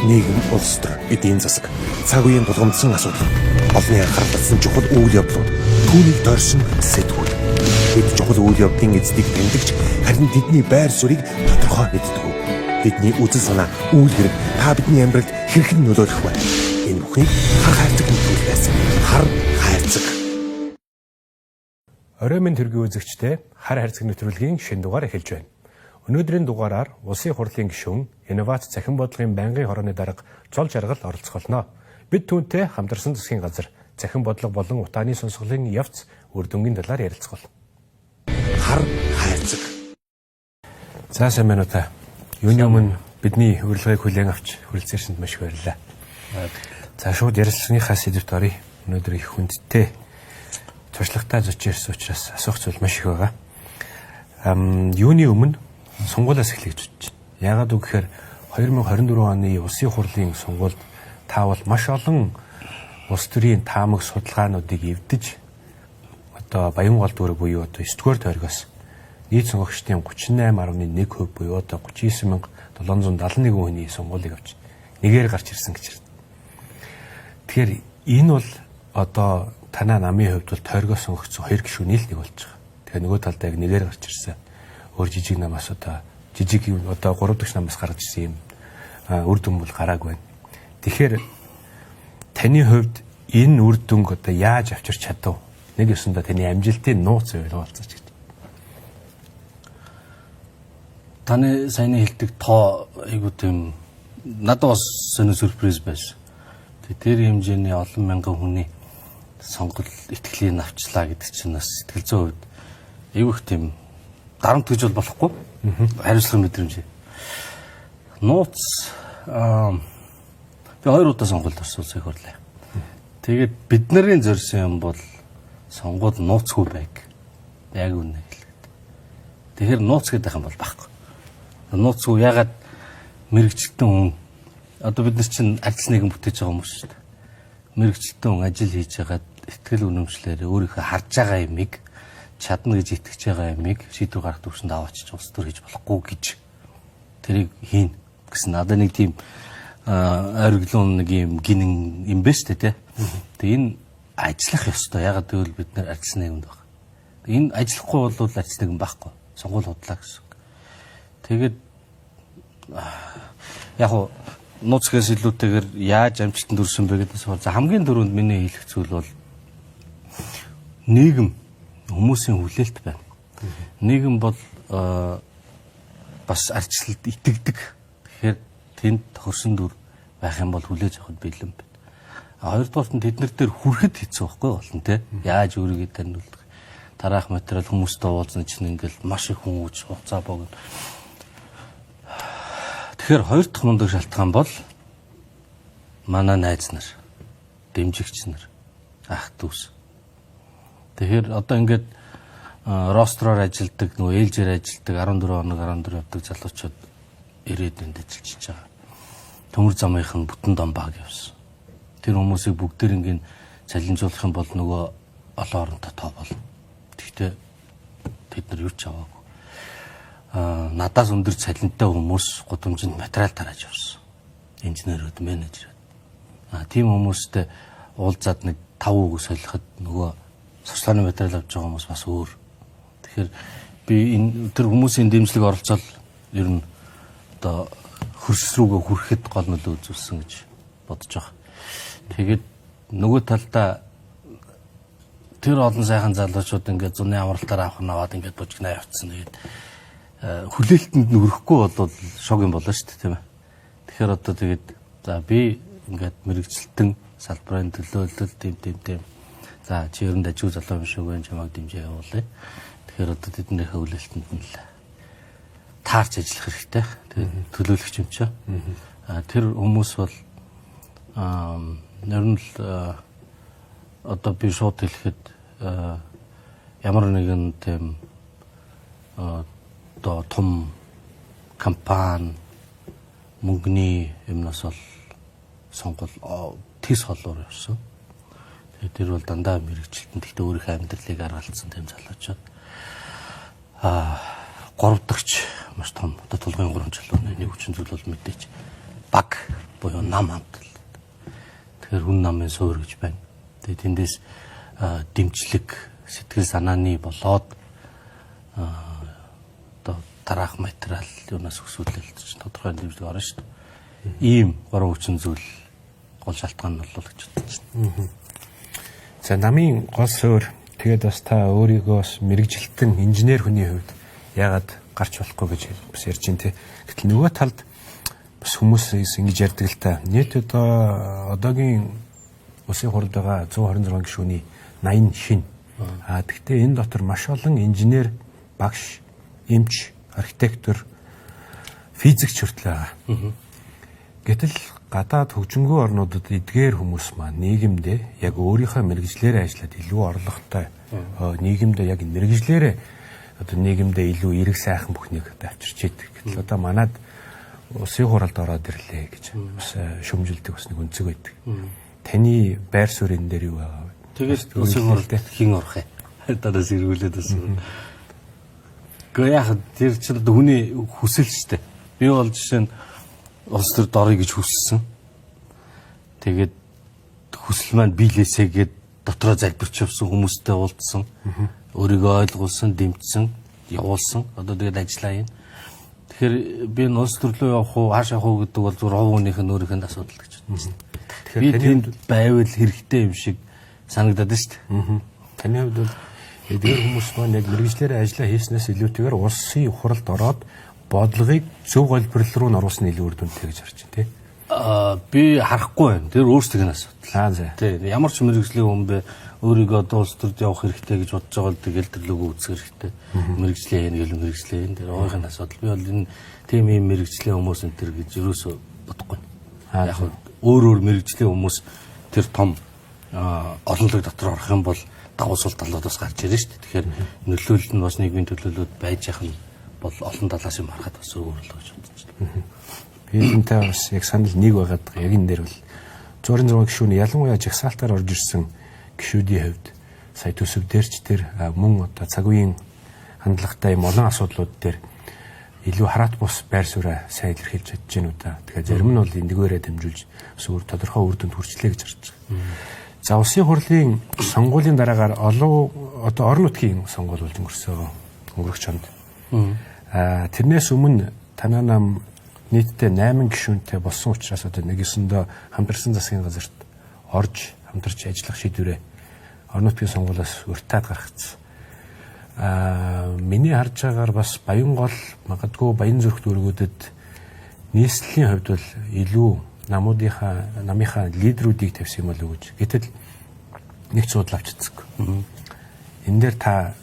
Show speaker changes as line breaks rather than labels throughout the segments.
нийгэм, улс төр, эдийн засаг, цаг үеийн тулгамдсан асуудал, олонний анхаарал татсан чухал үйл явдлууд, түүнийг дорсон сэтгүүл. Бид чухал үйл явдлын эздийг тэмдэгч, харин тэдний байр суурийг тодорхой мэддэг. Бидний үзэл санаа, үйл хэрэг та бидний амьдралд хэрхэн нөлөөлөх вэ? Энэ бүхнийг хар хайрцаг нэвтрүүлгээс хар хайрцаг.
Орой минь төргийн үзэгчдээ хар хайрцаг нэвтрүүлгийн шинэ дугаар эхэлж байна. Өнөөдрийн дугаараар улсын хурлын гишүүн, инновац цахим бодлогын байнгын хорооны дарга Цол Жаргал оролцох болно. Бид түүнтэй хамтарсан засгийн газар цахим бодлого болон утааны сонсголын явц үр дүнгийн талаар ярилцах бол.
Хар хайрцаг.
За сайн байна уу та. Юуны өмнө бидний урилгыг хүлээн авч хүрэлцээрсэнд маш их баярлалаа. За шууд ярилцлагынхаа сэдвт оръё. Өнөөдөр их хүндтэй туршлагатай зочин ирсэн учраас асуух зүйл маш их байгаа. Юуны өмнө сонгуулиас эхлэх гэж бодож байна. Яагаад гэвэл 2024 оны улсын хурлын сонгуульд таавал маш олон улс төрийн таамаг судалгаануудыг эвдэж одоо Баянгол дүүрэг буюу одоо 9-р тойргоос нийт сонгогчдын 38.1% буюу одоо 39,771 хүний сонгуулийг авч нэгээр гарч ирсэн гэж байна. Тэгэхээр энэ бол одоо танаа намын хувьд бол тойргоос сонгогдсон 2 гишүүний л нэг болж байгаа. Тэгэхээр нөгөө талдаа яг нэгээр гарч ирсэн. Өөр жижиг намаас одоо жижиг одоо 3 дахь намаас гарч ирсэн юм үр дүн бол гараагүй байна. Тэгэхээр таны хувьд энэ үр дүнг одоо яаж авчирч чадав? Нэг ёсондоо таны амжилтын нууц байлаа болцооч гэж.
Таны саяны хэлдэг тоо айгуу тийм надад бас сонио сюрприз байсан. Тэр хэмжээний олон мянган хүний сонгол итгэлийн авчлаа гэдэг чинь бас сэтгэл зүйн хувьд айгуух тийм дарамт гэж бол болохгүй. Хариуцлага мэдрэмж. Нууц би 2 удаа сонгуульд орсон улсын хурлаа. Тэгээд бид нарын зорьсон юм бол сонгуул нууцгүй байг. Яг үнэ хэлээд. Тэгэхээр нууц гэдэг юм бол байхгүй. Нууцгүй ягаад мэрэгчлэн хүн одоо бид нар чинь ажил нэгэн бүтээж байгаа хүмүүс шүү дээ. Мэрэгчлэн хүн ажил хийж байгаад ихтгэл үнэмшлэр өөрийнхөө харж байгаа юмыг чадна гэж итгэж байгаа юмыг шийдвэр гаргах төвшөнд аваачиж улс төр хийж болохгүй гэж тэрийг хийн гэсэн надад нэг тийм ойрглон нэг юм гинэн юм бэ шүү дээ. Тэгээ энэ ажиллах ёстой. Ягаад гэвэл бид нар ажил нэгэнд байна. Энэ ажиллахгүй бол ажил нэгэн байхгүй. Сонгуул худлаа гэсэн. Тэгээд яг хуу нууцгээс илүүтэйгээр яаж амжилтанд хүрсэн бэ гэдээс бол хамгийн дөрөнд миний хэлэх зүйл бол нийгэм хүмүүсийн хүлээлт байна. Нийгэм бол бас арчлалд итгэдэг. Тэгэхээр тэнд тохирсон дүр байх юм бол хүлээж авахд бэлэн байна. Хоёрдугаарт нь тэд нар дээр хүрэхэд хэцүү байхгүй болно те. Яаж өөрийгөө таниулах. Тараах материал хүмүүстэй уулзна чинь ингээл маш их хүн үуч хугацаа богино. Тэгэхээр хоёр дахь мундаг шалтгаан бол манай найз нар, дэмжигч нар, ах дүүс. Тэгэхээр одоо ингээд ростроор ажилдаг, нөгөө ээлжээр ажилдаг 14 явдаг залуучууд ирээд энд ажиллаж байгаа. Төмөр замынх нь бүтэн дом баг явсан. Тэр хүмүүсийг бүгдээр ингээд цалинжуулах юм бол нөгөө олон оронтой тоо болно. Гэхдээ тэд нар юу ч аваагүй. Надаас өндөр цалинтай хүмүүс гудамжинд материал тарааж явсан. Инженерүүд, менежерүүд. Тийм хүмүүстэй уулзаад нэг 5 үг солиход нөгөө сурчлагын материал авч байгаа хүмүүс бас өөр. Тэгэхээр би энэ тэр хүмүүсийн дэмжлэг оролцол ер нь одоо хөрс рүүгээ хүрэхэд гол нөлөө үзүүлсэн гэж бодож байгаа. Тэгээд нөгөө талдаа тэр олон сайхан залуучууд ингээд зуны амралтаар авах наваад ингээд бужигнаа явцсан. Тэгээд хүлээлтэнд нь хүрэхгүй бол шог юм болно шүү дээ, тийм ээ. Тэгэхээр одоо тэгээд за би ингээд мэрэгчлэлтэн салбарын төлөөлөл тийм. За чи ер нь дажгүй залуу юм шиг байна, чамайг дэмжээ явуулъя. Тэгэхээр одоо тэднийхээ хүлээлтэнд нь л таарч ажиллах хэрэгтэй. Тэгээд төлөөлөгч юм чи. Тэр хүмүүс бол ер нь л одоо би шууд хэлэхэд ямар нэгэн тийм одоо том кампани мөнгөний юмнаас бол сонгол тис холоор явсан. Тэгээд тэр бол дандаа мэрэгчлэлтэн гэхдээ өөрийнхөө амьдралыг аргалцсан тийм залуучууд. 3 дахьч маш том одоо тулгын 3 жил нэг хүчин зүйл бол мэдээж баг буюу нам хамтлал. Тэгэхээр хүн намын суурь гэж байна. Тэгээд тэндээс дэмжлэг, сэтгэл санааны болоод одоо тараах материал юунаас өсвөлэлж тодорхой дэмжлэг орно шүү дээ. Ийм 3 хүчин зүйл гол шалтгаан нь бол гэж бодож байна.
За намын гол суурь тэгээд бас та өөрийгөө бас мэрэгжилтэн инженер хүний хувьд яагаад гарч болохгүй гэж бас ярьж байна те. Гэтэл нөгөө талд бас хүмүүс ингэж ярьдаг л та. Нийт одоогийн Улсын хурлд байгаа 126 гишүүний 80 шин. Гэхдээ энэ дотор маш олон инженер, багш, эмч, архитектор, физикч хүртэл байгаа. Гэтэл гадаад хөгжингүй орнуудад эдгээр хүмүүс маань нийгэмдээ яг өөрийнхөө мэрэгжлээрээ ажиллаад илүү орлоготой нийгэмдээ яг мэрэгжлээрээ одоо нийгэмдээ илүү эрэг сайхан бүхнийг авчирч идэг. Гэтэл одоо манад Улсын хуралд ороод ирлээ гэж бас шөмжилдэг бас нэг үнцэг байдаг. Таны байр суурин дээр юу байгаа вэ?
Тэгээд Улсын хуралд хэн орох вэ? Дараас эргүүлээд бас. Гэхдээ яг тэр чинь хүний хүсэл шүү дээ. Би бол жишээ нь улс төр дорой гэж хүссэн. Тэгээд хүсэл маань биелээсээгээд дотроо залбирч явсан хүмүүстэй уулзсан. Өөрийгөө ойлгуулсан, дэмжсэн, явуулсан. Одоо тэгээд ажиллаа юм. Тэгэхээр би энэ улс төрлөө явах уу, хааш явах уу гэдэг бол зөв хувийнх нь өөрийнх нь асуудал гэж бодсон. Тэгэхээр би тэнд байвал хэрэгтэй юм шиг санагдаад байна шүү дээ.
Таны хувьд бол эдгээр хүмүүс маань яг мэрэгжлэрээ ажиллаа хийснээс илүүтэйгээр улсын хуралд ороод бодлогыг зөв голборлол руу оруулсан илүү үр дүнтэй гэж харж байна тий.
Би харахгүй байна. Тэр өөрсдөө нь асуудал.
За.
Тий. Ямар ч мэрэгжлийн хүн бэ өөрийгөө одоо улс төрд явах хэрэгтэй гэж бодож байгаа л тэгэл төрлөөгөө үзэх хэрэгтэй. Мэрэгжлээ хийн гэл мэрэгжлээ хийн. Тэр өөрийнх нь асуудал. Би бол энэ тийм юм мэрэгжлийн хүмүүс энэ төр гэж ерөөсөө бодохгүй. Яг өөр мэрэгжлийн хүмүүс тэр том олонлог дотор орох юм бол давуу сул талуудаас гарч ирнэ шүү дээ. Тэгэхээр нөлөөлөл нь бас нийгмийн төлөөлөлд байж явах нь бол олон талаас юм харахад бас өөр л гэж бодож байна.
Би энэтэй бас яг санал нэг байгаад яг энэ дээр бол 126 гишүүний ялангуяа жагсаалтаар орж ирсэн гишүүдийн хувьд сая төсөв дээрч тэр мөн одоо цаг үеийн хандлагатай юм олон асуудлууд дээр илүү хараат бус байр сууриа сайн илэрхийлж чадж гэнэ үү та. Тэгэхээр зарим нь бол эндгээрээ дамжуулж өөр тодорхой үр дүнд хүрчлээ гэж харж байгаа. За улсын хурлын сонгуулийн дараагаар одоо орон нутгийн сонгуул болж өнгөрөх чонд. Тэрнээс өмнө танаа нам нийтдээ 8 гишүүнтэй болсон учраас одоо нэг өсөндөө хамтарсан засгийн газарт орж хамтарч ажиллах шийдвэрээ орон нутгийн сонгуулиас урьдтаад гаргацсан. Миний харж байгаагаар бас Баянгол магадгүй Баянзүрх дүүргүүдэд нийслэлийн хувьд бол илүү намынхаа лидерүүдийг тавьсан юм болов уу гэж. Гэтэл нэг судал авчицсан. Энэ дээр та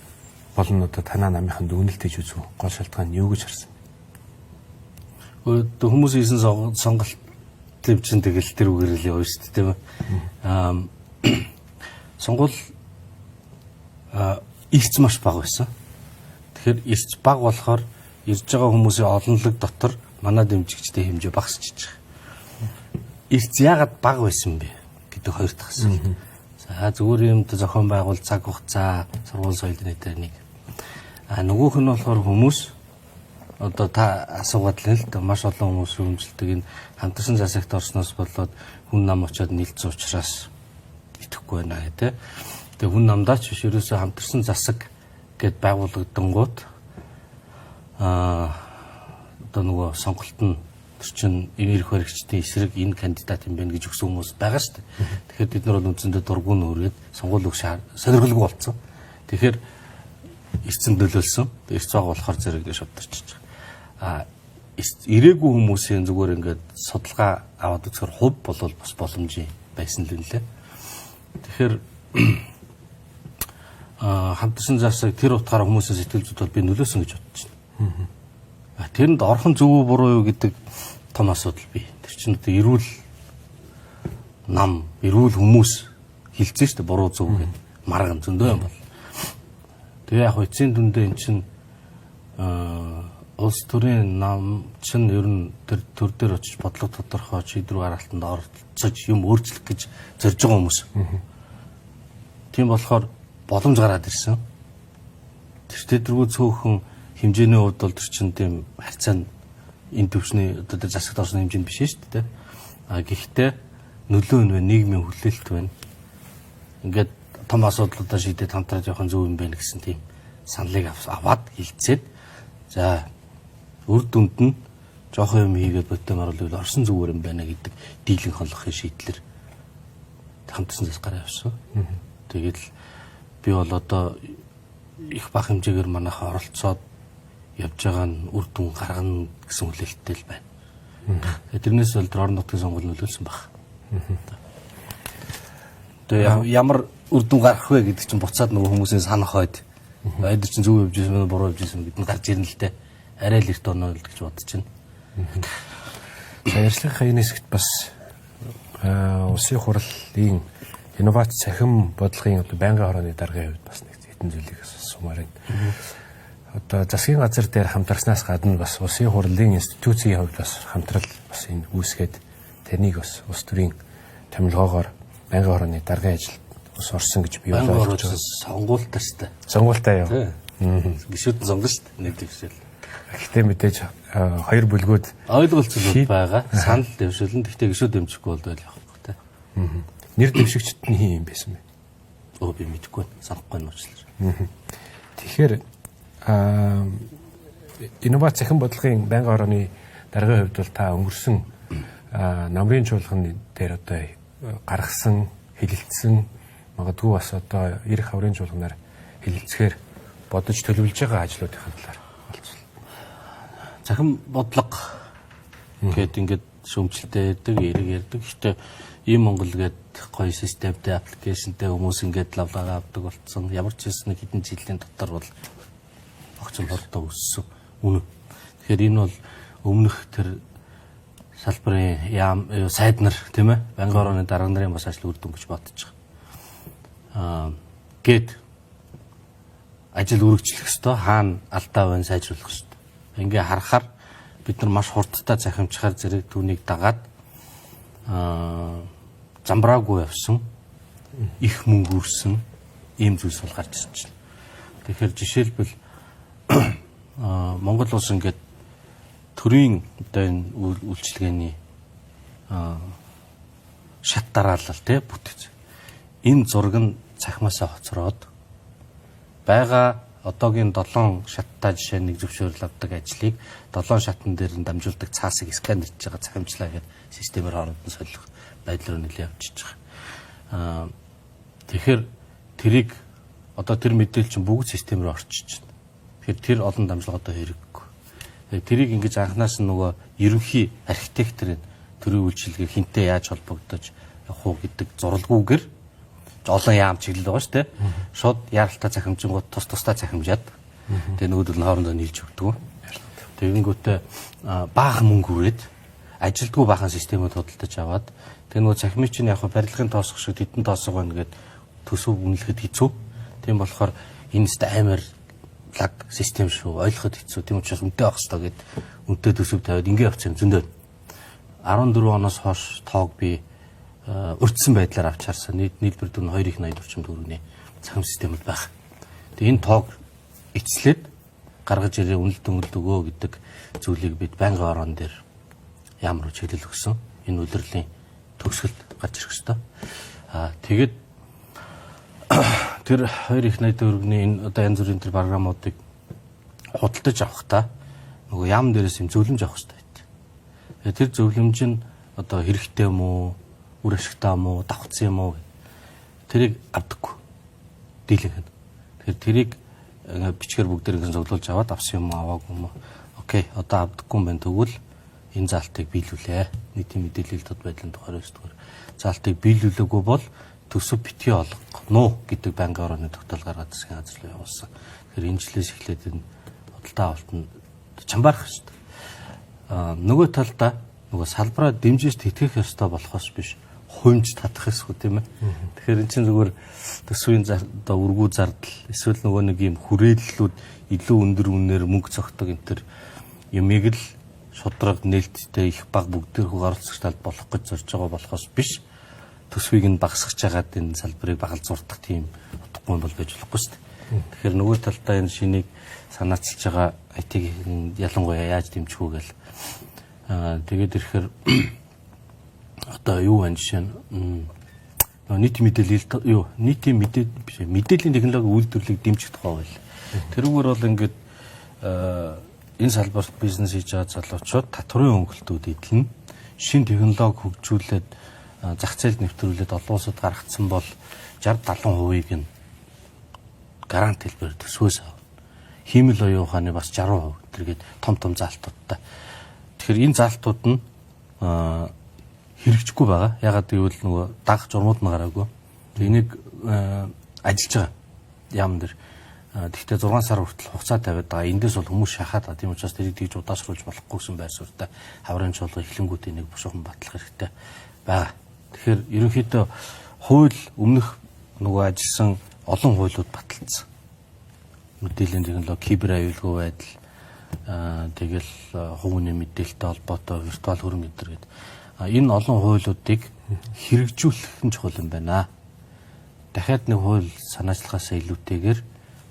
болон одоо танаа намынханд үнэлтэж үзв. Гол шалтгаан нь юу гэж харсан?
Хүмүүс хийсэн сонголт чинь тэгэл тэр үгээр л явна шүү дээ, тийм ээ. Сонгуул ирц маш бага байсан. Тэгэхээр ирц бага болохоор ирж байгаа хүмүүсийн олонлог дотор манай дэмжигчдийн хэмжээ багасч байгаа. Ирц яагаад бага байсан бэ гэдэг хоёр дахь асуулт. За зүгээр юмд зохион байгуул цаг хугацаа, сургууль соёлын дээр нэг. Нөгөөх нь болохоор хүмүүс одоо та асуугаад л л маш олон хүмүүс өмжилдэг энэ хамтарсан засагт орсноос болоод хүн нам очоод нийлцсэн учраас итгэхгүй байна гэдэг. Тэгээ хүн намдаа ч биш ерөөсөө хамтарсан засаг гэд байгуулагдангууд одоо нөгөө сонголт нь тэр чин эрх баригчдын эсрэг энэ кандидат юм байна гэж өгсөн хүмүүс байгаа шүү дээ. Тэгэхээр бид нар бол үндсэндээ дургуун өөрөөд сонгуул өгөх сонирхолгүй болсон. Тэгэхээр эрцэн нөлөөлсөн. Эрц байгаа болохоор зэрэг шавдарч байгаа. Ирээгүй хүмүүсийн зүгээр ингээд судалгаа аваад үзэхээр хувь болвол бас боломжийн байсан л үнэлээ. Тэгэхээр хамтарсан засаг тэр утгаараа хүмүүсийн сэтгэл зүйд бол би нөлөөсөн гэж бодож байна. Тэрэнд орхон зөв үү буруу юу гэдэг том асуудал бий. Тэр чинь одоо эрүүл нам, эрүүл хүмүүс хилцэн шүү дээ буруу зөв гэдэг марган зөндөө юм бол. Тэгээ яг эцсийн дүндээ эн чинь улс төрийн нам чинь ер нь тэр төр дээр очиж бодлого тодорхой шийдвэр гаргалтанд оролцож юм өөрчлөх гэж зорж байгаа хүмүүс. Тийм болохоор боломж гараад ирсэн. Тэр тэдэргүй цөөхөн хэмжээний хувьд бол тэр чинь тийм харьцаа энэ төвчний одоо засагт орсон хэмжээнд биш шүү дээ. Гэхдээ нөлөө нь нийгмийн хүлээлт байна. Ингээд том асуудлуудаа шийдээд хамтраад явах нь зөв юм байна гэсэн тийм саналыг аваад хилцээд за үр дүнд нь жоохон юм хийгээд бодомор бол орсон зүгээр юм байна гэдэг дийлэн хонлохын шийдлэр хамтсандаас гараа явсан. Тэгээд би бол одоо их бага хэмжээгээр манайхаа оролцоод явж байгаа нь үр дүн гаргана гэсэн хүлээлттэй л байна. Тэрнээс бол орон нутгийн сонгуул нөлөөлсөн баг. Тэгээ ямар үр дүн гарах вэ гэдэг чинь буцаад нөгөө хүмүүсийн санах хойд эдгээр чинь зөв явж ирсэн буруу явж ирсэн гэдэг нь гарч ирнэ л дээ. Арай л эрт оноо л гэж бодож байна.
За ярилцлагынхаа энэ хэсэгт бас улсын хурлын инновац цахим бодлогын одоо байнгын хорооны даргын хувьд бас нэг хэдэн зүйлийг сумаар байна. Одоо засгийн газар дээр хамтарснаас гадна бас улсын хурлын институцийн хувьд бас хамтрал бас энэ үүсгээд тэрнийг бас улс төрийн томилгоогоор байнгын хорооны даргын ажил бас орсон гэж би ойлгож байна.
Сонгуультай шүү дээ.
Сонгуультай юу?
Гишүүд сонгоно шүү дээ. Нэг дэвшил.
Гэхдээ мэдээж хоёр бүлгүүд
ойлголцол байгаа. Санал дэвшүүлэн гэхдээ гишүүд дэмжихгүй бол явах хэрэгтэй.
Нэр дэвшигчд нь хин юм байсан бэ?
Би мэдэхгүй санахгүй нь уучлаарай.
Тэгэхээр инновац цахим бодлогын байнгын хорооны даргын хувьд бол та өнгөрсөн намрын чуулганы дээр одоо гаргасан, хэлэлцсэн магадгүй бас одоо эх хаврын чуулганаар хэлэлцэхээр бодож төлөвлөж байгаа ажлуудын талаар хэлцвэл.
Цахим бодлого гэдэг ингээд шөмжлөлтэй ярьдаг, эрэг ярьдаг. Гэхдээ ийм Монгол гэдэг гоё системтэй, аппликейшнтэй хүмүүс ингээд лавлага авдаг болцсон. Ямар ч хэсэг нэг хэдэн жилийн дотор бол огцон хордоо өссөн. Үнэ. Тэгэхээр энэ бол өмнөх тэр салбарын сайд нар тийм ээ байнгын хорооны дарга нарын бас ажил үрдэн гэж бодож байгаа. Гэт ажил үргэлжлэх ёстой, хаана алдаа байна сайжруулах ёстой. Ингээ харахаар бид нар маш хурдтай захимчаар зэрэг түүнийг дагаад замбраагүй явсан, их мөнгө үрсэн ийм зүйлс бол гарч ирж байна. Тэгэхээр жишээлбэл Монгол улс ингээд төрийн одоо энэ үйлчилгээний шат дараалал тий бүтэц. Энэ зураг нь цахимаасаа хоцроод байгаа одоогийн 7 шаттай жишээ нэг зөвшөөрөл авдаг ажлыг 7 шатн дээр нь дамжуулдаг цаасыг сканерж байгаа цахимчлаа гэдэг системээр хооронд нь солих байдлаар нэлээд явчихж байгаа. Тэгэхээр тэрийг одоо тэр мэдээлэл чинь бүгд системээр орчиж байна. Тэгэхээр тэр олон дамжлагуудаа хэрэггүй. Тэрийг ингэж анханаас нь нөгөө ерөнхий архитекторын төрийн үйлчилгээ хинтээ яаж холбогдож явах уу гэдэг зуралгүйгээр олон яам чиглэл байгаа шүү дээ. Шууд яралтай цахимжингууд тусдаа цахимжаад тэгээ нөгөөдөл нь хоорондоо нийлж өгдөг. Тэгэнгүүтээ баахан мөнгө үрээд ажилтгүй баахан системүүд худалдаж аваад тэгээ нөгөө цахимыг чинь яг барилгын тоосох шиг хэдэн тоосох байна гэд төсөв үнэлэхэд хэцүү. Тийм болохоор энэ өстө амар лаг систем шүү. Ойлгоход хэцүү. Тийм учраас үнэтэй авах хэрэгтэй гэд үнэтэй төсөв тавиад ингэ явчих юм зөндөө. 14 оноос хойш тоог би өртсөн байдлаар авч харсан. Нийлбэр дүн 2.80 орчим төгрөгийн цахим системүүд байх. Тэгээ энэ тоог эцлээд гаргаж ирээ үнэлт өнгөлт өгөө гэдэг зүйлийг бид байнгын орон дээр ямар чиглэл өгсөн. Энэ улирлын төгсгөлд гарч ирэх ёстой. Тэгээд тэр 2.80 төгрөгийн энэ одоо янз бүрийн тэр програмуудыг худалдаж авахдаа нөгөө яам дээрээс юм зөвлөмж авах хэрэгтэй байт. Тэр зөвлөмж нь одоо хэрэгтэй юм уу, үр ашигтай юм уу, давхцсан юм уу тэрийг авдаггүй. Дийлэнх нь. Тэгэхээр тэрийг бичгээр бүгдээр ингэ зөвлөж аваад авсан юм уу, аваагүй юм уу. Окей, одоо авдаггүй юм байна тэгвэл энэ заалтыг биелүүлээ. Нийтийн мэдээлэл тод байдлын тухай 9-р заалтыг биелүүлээгүй бол төсөв битгий олгоно гэдэг байнгын орооны тогтоол гаргаад засгийн газар руу явуулсан. Тэгэхээр энэ жилээс эхлээд энэ худалдаа авалтанд чамбарах шүү дээ. Нөгөө талдаа нөгөө салбараа дэмжиж тэтгэх ёстой болохоос биш хувьж татах эсгүй тийм ээ. Тэгэхээр эн чинь зүгээр төсвийн одоо үргүү зардал эсвэл нөгөө нэг юм хүрээллүүд илүү өндөр үнээр мөнгө цогтөг энэ төр юмыг л шудраг нээлттэй их баг бүгдээрх оролцох талд болох гэж зорж байгаа болохоос биш төсвийг нь багасгаж байгаад энэ салбарыг багалзуурдах тийм утгагүй бол байж болохгүй шүү дээ. Тэгэхээр нөгөө талдаа энэ шинийг санаачилж байгаа IT-г ялангуяа яаж дэмжих үү гэл тэгээд ирэхээр одоо юу вэ жишээ нь нийтийн мэдээллийн технологи үйлдвэрлэлийг дэмжих тухай байл. Тэрүүгээр бол ингээд энэ салбарт бизнес хийж байгаа залуучууд татварын хөнгөлтүүд эдэлнэ. Шинэ технологи хөгжүүлээд зах зээлд нэвтрүүлээд олон улсад гаргацсан бол 60-70%-ийг нь гарант хэлбэрээр төсвөөс авна. Хиймэл оюун ухааны бас 60% тэргээд том заалтуудтай. Тэгэхээр энэ заалтууд нь хэрэгжихгүй байгаа. Ягаад гэвэл нөгөө даг журмууд нь гараагүй. Энийг ажиллаж байгаа яам дээр. Тэгвэл 6 сар хүртэл хугацаа тавиад байгаа. Эндээс бол хүмүүс шахаад байгаа. Тийм учраас тэрийг тэгж удаашруулж болохгүй гэсэн байр суурьтай хаврын чуулга эхлэнгүүтээ нэг бушуухан батлах хэрэгтэй байгаа. Тэгэхээр ерөнхийдөө хууль өмнөх нөгөө ажилласан олон хуулиуд баталсан. Мэдээллийн технологи, кибер аюулгүй байдал, тэгэл хувийн мэдээлэлтэй холбоотой виртуал хөрөнгө өдр гэдэг. Энэ олон хуулиудыг хэрэгжүүлэх нь чухал юм байна. Дахиад нэг хууль санаачлахаас илүүтэйгээр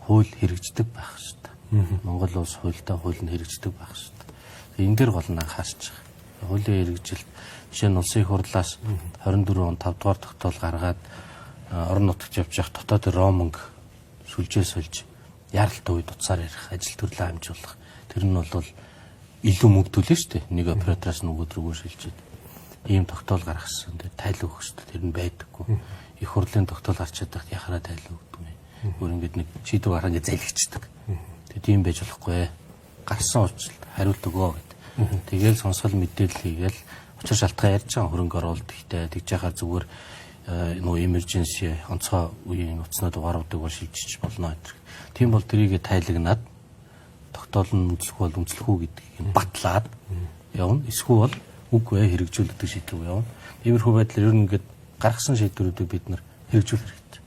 хууль хэрэгждэг байх хэрэгтэй. Монгол улс хуультай хууль нь хэрэгждэг байх хэрэгтэй. Энэ дээр гол нь анхаарч байгаа. Хуулийн хэрэгжилт жишээ нь улсын их хурлаас 24 он 5 дугаар тогтоол гаргаад орон нутагт явж явах дотоод роуминг сүлжээ сольж яралтай үед утсаар ярих, ажил төрлөө хамжуулах. Тэр нь бол илүү мөнгө төлнө шүү дээ. Нэг оператороос нөгөөд рүүгөө шилжээд ийм тогтоол гаргасан. Тэгээд тайлбар өгөх шүү дээ. Тэр нь байдаггүй. Их хурлын тогтоол гарч чадах яхаараа тайлбар өгдөг юм. Өөр ингээд нэг шийдвэр гаргах ингээд залхичдаг. Тэгээд ийм байж болохгүй. Гарсан уучлалт хариулт өгөө гэдэг. Тэгээл сонсгол мэдээлэл хийгээл учир шалтгаан ярьж байгаа хөрөнгө оруулалт ихтэй тэгж яхаар зүгээр нөө emergency онцгой үеийн утаснаа дугааруудыг бол шилжиж болно гэдэг. Тийм бол тэрийг тайлагнаад тогтоол нь үнэлэх бол үнэлэх үү гэдгийг батлаад явна. Эсвэл үгүй хэрэгжүүлдэг шийдвэр явна. Иймэрхүү байдлаар ер нь ингээд гаргасан шийдвэрүүдийг бид нар хэрэгжүүлэх хэрэгтэй.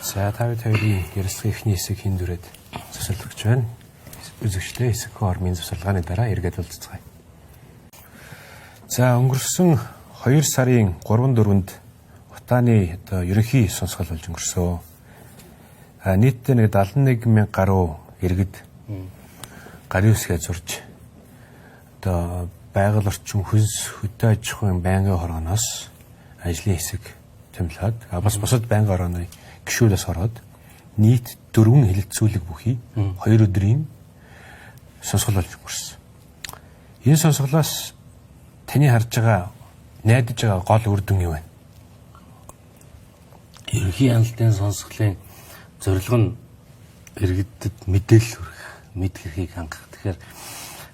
За тавд хоёрын ярилцлагын эхний хэсэг хин дүрээд зөвсөлдөгч байна. Үзэгчдээ хэсэг хормын зөвсөлгааны дараа эргээд уулзцгаая. За өнгөрсөн 2 сарын 3-4-нд Утааны одоо ерөнхий сонсгол болж өнгөрсөн. Нийтдээ нэг 71,000 гаруй иргэд гарын үсгээ зурж одоо байгаль орчин хөлс хөдөө аж ахуйн байнгын хорооноос ажлын хэсэг тэмлээд бас бусад байнгын хорооны гишүүдээс ороод нийт 4 хэлэлцүүлэг бүхий 2 өдрийн сонсгол болж өнгөрсөн. Энэ сонсголоос таны харж байгаа найдаж байгаа гол үр дүн юу вэ?
Ерөнхий хяналтын сонсголын зорилго нь иргэдэд мэдээлэл хүргэх, мэд хэрхийг хангах. Тэгэхээр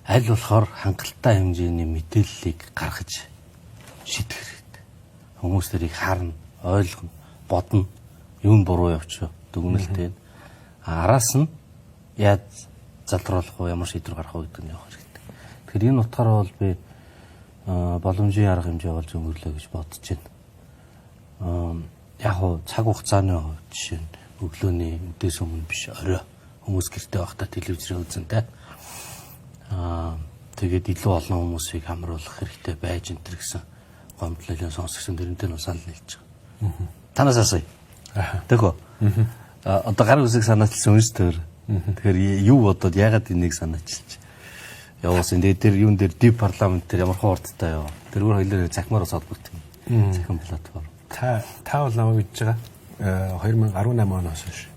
аль болохоор хангалттай хэмжээний мэдээллийг гаргаж шийдэх хэрэгтэй. Хүмүүс тэрийг харна, ойлгоно, бодно, юу нь буруу явчих дүгнэлтэй. Араас нь яаж залруулах вэ, ямар шийдвэр гаргах вэ гэдэг нь явах хэрэгтэй. Тэгэхээр энэ утгаараа бол би боломжийн арга хэмжээ болж өнгөрлөө гэж бодож байна. Яг хоо цаг хугацааны хувьд жишээ нь өглөөний үдээс өмнө биш орой хүмүүс гэртээ байхдаа телевизээр үзэнтэй. Тэгээд илүү олон хүмүүсийг хамруулах хэрэгтэй байж энэ гэсэн гомдлолын сонсогчдын дэрэнтэй нь санал нийлж байгаа. Танаас асууя. Тэгвэл одоо гар үсэг санаачилсан юм шүү дээ. Тэгэхээр юу бодоод яагаад энийг санаачилж явуулсан. Тэр юун дээр див парламент дээр ямар хуурдтай яа. Тэргээр хоёлоо захимаар усаад бүртгэн. Захим платформ.
Та бол намайг гэж байгаа 2018 оноос хойш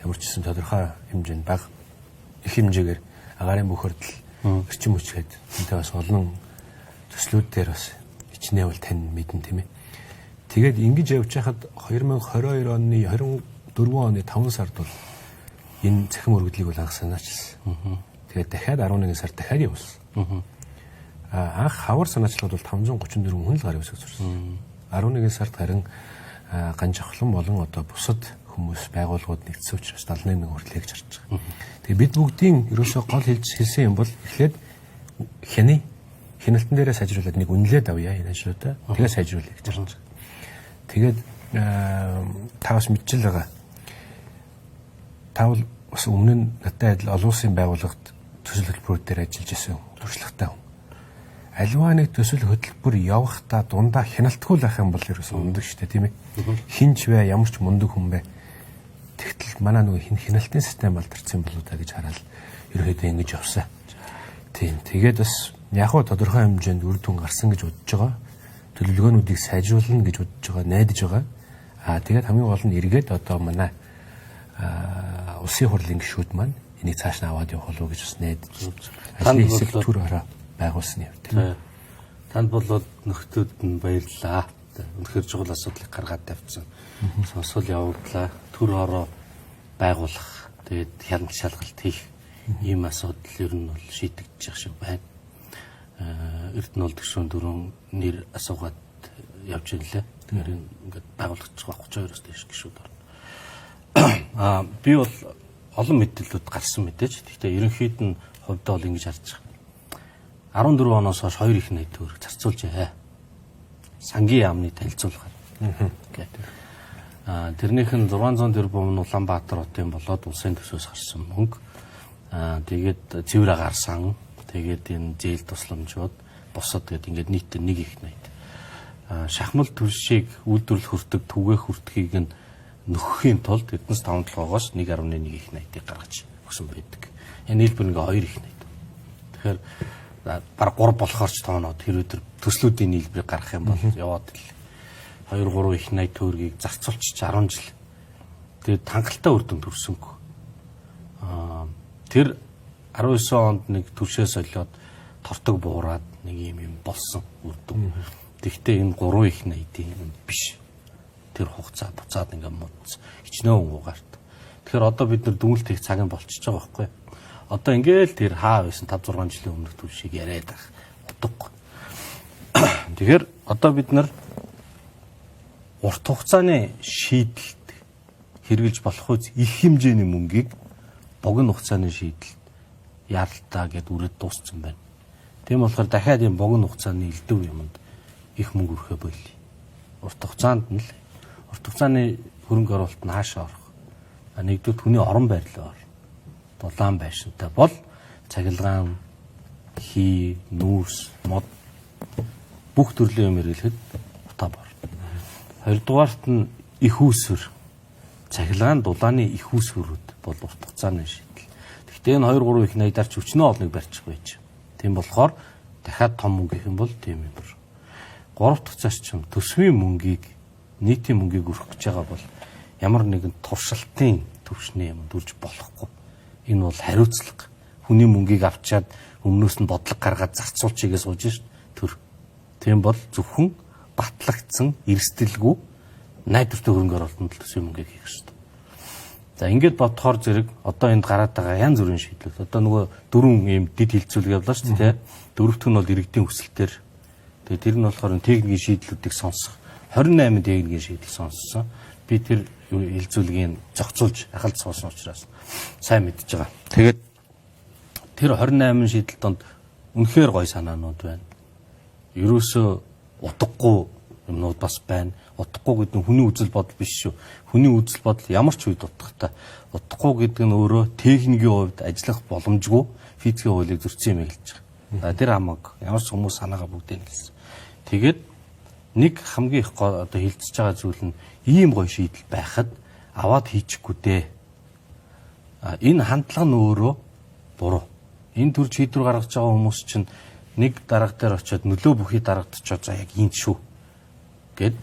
ямар ч гэсэн тодорхой хэмжээнд бага их хэмжээгээр агаарын бүхэрдэл эрчим хүчгээд энтэй бас олон төслүүд дээр бас хичнээн бол тань мэдэн тийм ээ. Тэгээд ингэж явж хахад 2022 оны 24 оны 5 сард бол энэ захим өргөдлийг бол анх санаачилсан. Тэгээд дахиад 11 сард дахиад явуулсан. Анх хавар санаачлалууд бол 534 хүн л гарын үсэг зурсан. 11 сард харин ганжахлан болон одоо бусад хүмүүс байгууллагууд нэгдсэн учраас 71 хүртэл хийж харж байгаа. Тэгээ бид бүгдийн ерөөсөө гол хэлсэн юм бол эхлээд хяналтан дээрээ сайжруулад нэг үнэлээд авъя энэ ажлуудаа. Тэгээ сайжруулъя гэж харж байгаа. Тэгээд та бас мэдчихэл байгаа. Та бол бас өмнө нь надад адил олон улсын байгууллагад төсөл хөтөлбөрөөр ажиллаж исэн туршлагатай хүн. Аливаа нэг төсөл хөтөлбөр явахдаа дундаа хяналтгүй л ах юм бол ерөөсөө ундаг шүү дээ тийм ээ. Хинч вэ ямар ч мундаг хүн бэ. Тэгтэл манай нөгөө хяналтын систем балдарсан болоо та гэж хараад ерөөдөө ингэж явсан. Тийм. Тэгээд бас яг хөө тодорхой хэмжээнд үр дүн гарсан гэж бодож байгаа. төлөвлөгөөнүүдийг сайжруулна гэж бодож байгаа, найдаж байгаа. Тэгээд хамгийн гол нь эргээд одоо манай улсын хурлын гишүүд маань энийг цааш нь аваад явах болов уу гэж бас найдаж ажлын хэсэг төр ороо байгуулсан юм тийм.
Танд бол нөхдүүд нь баярлалаа. Үнэхээр чухал асуудлыг гаргаад тавьсан. Сонсол явууллаа. Төр ороо байгуулах. Тэгээд хяналт шалгалт хийх ийм асуудал ер нь бол шийдэгдэж шиг байна. Эрдэнэ гишүүн дөрөв нэр асуугаад явж ирлээ. Тэгэхээр ингээд байгуулагч 32-оос дээш гишүүд орно. Би бол олон мэдээлэлүүд гарсан мэдээж. Гэхдээ ерөнхийд нь хувьдаа бол ингэж харж байгаа. 14 оноос хойш 2 их найт төгрөг зарцуулж байгаа. Сангийн яамны танилцуулгаар. Тэрнийх нь 600 тэрбум нь Улаанбаатар хотын болоод улсын төсөөс гарсан мөнгө. Тэгээд цэврээ гарсан. Тэгээд энэ зээл тусламжууд босод гэдэг ингээд нийтдээ 1 их найт. Шахмал түлшийг үйлдвэрлэх хүртэг түгээх хүртгийг нь нөхөхийн тулд эднээс 5-7-оос 1.1 их найтыг гаргаж өгсөн байдаг. Энэ нийлбэр ингээ 2 их найт. Тэгэхээр баг 3 болохоор ч тооноод тэр өдөр төслүүдийн нийлбэрийг гаргах юм бол яваад ил 2-3 их найт төгрөгийг зарцуулчих 10 жил. Тэгээд хангалттай үр дүн төрсөнгүй. Тэр 19 онд нэг түвшээ солиод тортог буураад нэг юм болсон үр дүн. Тэгвэл энэ 3 их найдын юм биш. Тэр хугацаа буцаад ингээ муудсан. Хичнээн угаарт. Тэгэхээр одоо бид нар дүнэлт их цаг нь болчихж байгаа байхгүй. Одоо ингээл тэр хаа байсан 5-6 жилийн өмнөх түвшийг яриад байх. Утгагүй. Тэгэхээр одоо бид нар урт хугацааны шийдэлд хэрэгжилж болох үс их хэмжээний мөнгийг богино хугацааны шийдэлд яаралтаа гэд үрээд дууссан байна. Тийм болохоор дахиад юм богино хугацааны элдв юмд их мөнгө өрхөө болий. Урт хугацаанд нь л урт хугацааны хөрөнгө оруулалт нь хаашаа орох. Нэгдүгээр хүний орон байрлал дулаан байшинтай бол цахилгаан, хий, нүүрс, мод бүх төрлийн юм хэрэглэхэд утаа бор. Хоёрдугаарт нь их үүсвэр. Цахилгаан дулааны их үүсвэрүүд бол урт хугацааны шийдэл. Гэхдээ энэ 2-3 их найдаар ч өчнөө олныг барьчих байж. Тийм болохоор дахиад том мөнгө гэх юм бол тийм юм. Гурав дахь зарчим төсвийн мөнгийг нийтийн мөнгийг өргөх гэж байгаа бол ямар нэгэн туршилтын төвшний юм дүрж болохгүй. Энэ бол хариуцлага. Хүний мөнгийг авчаад өмнөөс нь бодлого гаргаад зарцуулчихъя гэж сууж шít төр. Тийм бол зөвхөн батлагдсан эрсдэлгүй найдвартай хөрөнгө оруулалтанд төсвийн мөнгийг хийх хэрэгтэй. За ингээд бодохоор зэрэг одоо энд гараад байгаа янз бүрийн шийдлүүд. Одоо нөгөө 4 юм дид хилцүүлэг явлаа шүү дээ. Дөрөвт нь бол иргэдийн хүсэлтээр. Тэгээ тэр нь болохоор техникийн шийдлүүдийг сонсох. 28 техникийн шийдэл сонссон. Би тэр хилцүүлгийг зохицуулж ахалж суусан учраас сайн мэдж байгаа. Тэгээд тэр 28 шийдэл донд үнэхээр гой санаанууд байна. Ерөөсөө утгагүй юмнууд бас байна. Утгагүй гэдэг нь хүний үзэл бодол биш шүү. Хүний үзэл бодол ямар ч үед утгатай. Утгагүй гэдэг нь өөрөө техникийн хувьд ажиллах боломжгүй физикийн хуулийг зөрчсөн юм хэлж байгаа. Тэр хамаг ямар ч хүмүүс санаагаа бүгдийг хэлсэн. Тэгээд нэг хамгийн их одоо хилцэж байгаа зүйл нь ийм гоё шийдэл байхад аваад хийчихгүй дээ. Энэ хандлага нь өөрөө буруу. Энэ төр шийдвэр гаргаж байгаа хүмүүс чинь нэг дарга дээр очиод нөлөө бүхий дарагдчиход за яг ийм шүү гэд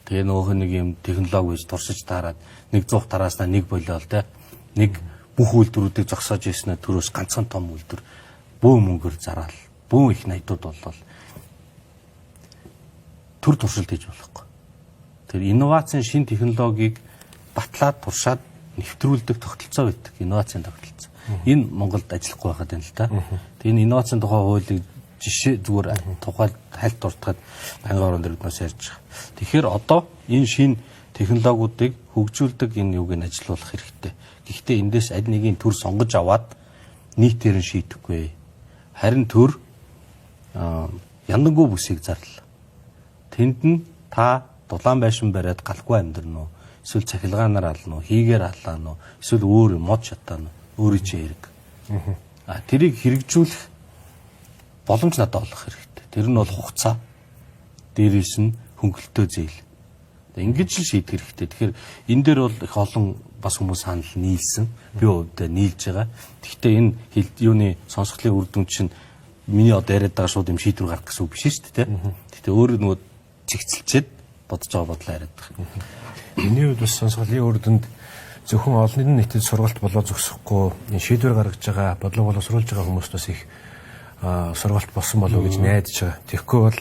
тэгээ нөгөө нэг юм технологи гэж туршиж таарад 100 тараасна нэг болиол те нэг бүх үйлдвэрүүдийг зогсоож ирснээр төрөөс ганцхан том үйлдвэр бөө мөнгөөр зараал бөө их найдууд болол төр туршилт хийж болохгүй. Тэр инновацийн шин технологиг батлаад туршаад нэвтрүүлдэг тогтолцоо байдаг инновацийн тогтолцоо. Энэ Монголд ажиллахгүй байхад байна л да. Тэгээ энэ инновацийн тухай хуулийг жишээ зүгээр тухай хальт дуртахад банкны орон дэргнээс ярьж байгаа. Тэгэхээр одоо энэ шин технологиудыг хөгжүүлдэг энэ юуг нь ажилуулах хэрэгтэй. Гэхдээ эндээс аль нэгийг төр сонгож аваад нийтээр нь шийдэхгүй. Харин төр яндангуй бүсийг зарлаа. Тэнд нь та дулаан байшин бариад галгүй амьдрна уу? Эсвэл цахилгаанаар ална уу? Хийгээр аллаа уу? Эсвэл өөр мод шатаана уу? Өөрийн чинь хэрэг. Тэрийг хэрэгжүүлэх боломж надад олох хэрэгтэй. Тэр нь бол хугацаа. Дээрээс нь хөнгөлтөө зээл. Ингэж л шийдэх хэрэгтэй. Тэгэхээр энэ дээр бол их олон бас хүмүүс санал нийлсэн. Би хувьдаа нийлж байгаа. Гэхдээ энэ юуны сонсголын үр дүн чинь миний одоо яриад байгаа шууд юм шийдвэр гаргах гэсэн үг биш шүү дээ. Гэтэ өөр нөгөө чигцэлчээд бодож байгаа бодлоо яриад байгаа.
Миний хувьд бас сонсголын үр дүнд зөвхөн олон нийтэд сургалт болоо зогсохгүй энэ шийдвэр гаргаж байгаа, бодлого боловсруулж байгаа хүмүүст бас их сургалт болсон болов уу гэж найдаж байгаа. Тэгэхгүй бол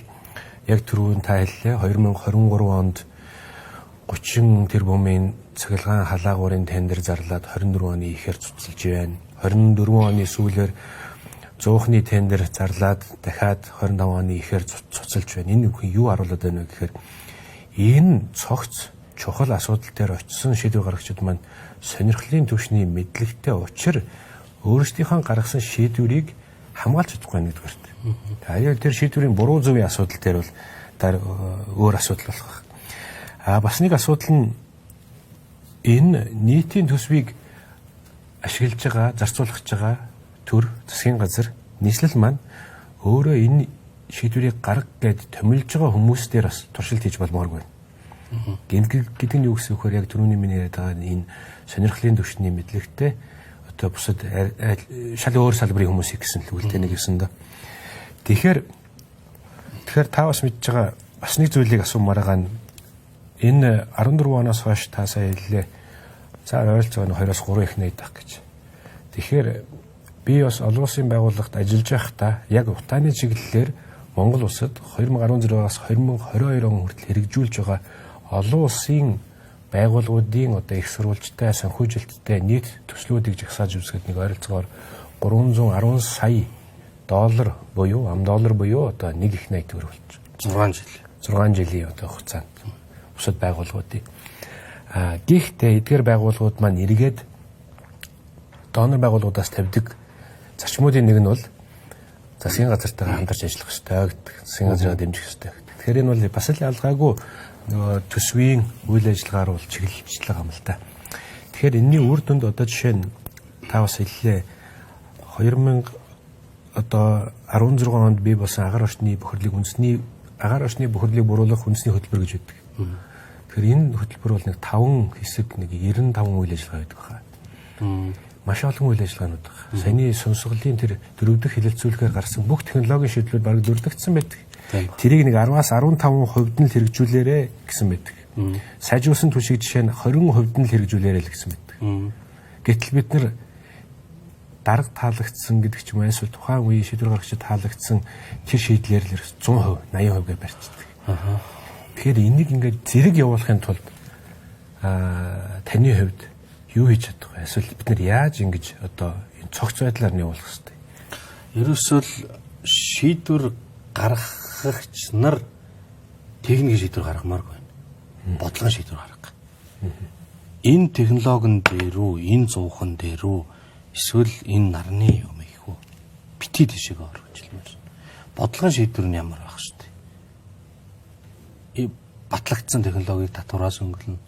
яг түрүүн та хэллээ 2023 онд 30 тэрбумын цахилгаан халаагуурын тендер зарлаад 24 оны ихээр цуцлж байна. 24 оны сүүлээр 100-ны тендер зарлаад дахиад 25 оны ихээр цуцлж байна. Энэ юу харуулдаг байна вэ гэхээр энэ цогц чухал асуудал дээр очисон шийдвэр гаргагчид маань сонирхлын түвшний мэдлэгтэй учир өөрсдийнхөө гаргасан шийдвэрийг хамгаалж чадахгүй байна гэдгээрт. Тэгээд тэр шийдвэрийн буруу зөвийн асуудал дээр бол өөр асуудал болох. Бас нэг асуудал нь энэ нийтийн төсвийг ашиглаж байгаа, зарцуулах байгаа төр засгийн газар нийслэл маань өөрөө энэ шийдвэрийг гарга гэд томилж байгаа хүмүүс дээр бас туршилт хийж болмооргүй. Гэдэг нь юу гэсэн үг вэ? Яг түрүүний миний яриад байгаа энэ сонирхлын түвшний мэдлэгтэй одоо бусад шал өөр салбарын хүмүүсийг гэсэн л үлдээ нэг гэсэн доо. Тэгэхээр та бас мэдж байгаа бас нэг зүйлийг асуумаар байгаа нь энэ 14 оноос хойш та сая хэллээ. За ойролцоогоо 2-3 их найдах гэж. Тэгэхээр би бас олон улсын байгууллагт ажиллаж байхдаа яг утааны чиглэлээр Монгол улсад 2016-аас 2022 он хүртэл хэрэгжүүлж байгаа олон улсын байгууллагуудын одоо их сурвалжтай, санхүүжилттэй нийт төслүүдийг жагсааж үзэхэд нэг ойролцоогоор 310 сая доллар буюу ам доллар буюу одоо нэг их найд төгрөг болж 6 жилийн одоо хугацаанд бусад байгууллагуудын гэхдээ эдгээр байгууллагууд маань эргээд донор байгууллагуудаас тавьдаг зарчмуудын нэг нь бол засгийн газартайгаа хамтарч ажиллах хэрэгтэй гэдэг. Засгийн газраа дэмжих хэрэгтэй. Тэгэхээр энэ бол бас л ялгаагүй нөгөө төсвийн үйл ажиллагаар бол чиглэлжлэг юм л да. Тэгэхээр энэний үр дүнд одоо жишээ нь та бас хэллээ 2016 онд бий болсон агаар орчны бохирлыг буруулах үндэсний хөтөлбөр гэж байдаг. Тэгэхээр энэ хөтөлбөр бол нэг 5 хэсэг нэг 95 үйл ажиллагаа байдаг хаа. Маш олон үйл ажиллагаанууд байна. Саяны сонсголын тэр дөрөвдөх хэлэлцүүлэхээр гарсан бүх технологийн шийдлүүд бараг дурддагдсан байдаг. Тэрийг нэг 10-аас 15% нь л хэрэгжүүлээрэ гэсэн байдаг. Сайжруулсан түвшиг жишээ нь 20% нь л хэрэгжүүлээрэ л гэсэн байдаг. Гэтэл бид нар дарга таалагдсан гэдэг ч юм уу эсвэл тухайн үеийн шийдвэр гаргагчид таалагдсан тэр шийдлэр л 100%, 80% гэж барьцдаг. Тэгэхээр энийг ингээд зэрэг явуулахын тулд таны хувьд юу хийж чадах вэ? Эсвэл бид нар яаж ингэж одоо энэ цогц байдлаар нь явуулах хэрэгтэй?
Ерөөсөө шийдвэр гаргагч нар техник шийдвэр гаргамааргүй байна. Бодлогын шийдвэр гаргах. Энэ технологийн дээр үү, энэ зуухан дээр үү, эсвэл энэ нарны юм их үү? Бити тийшээ орж илмээр. Бодлогын шийдвэр нь ямар байх шүү дээ. Батлагдсан технологиг татвараас өнгөлнө.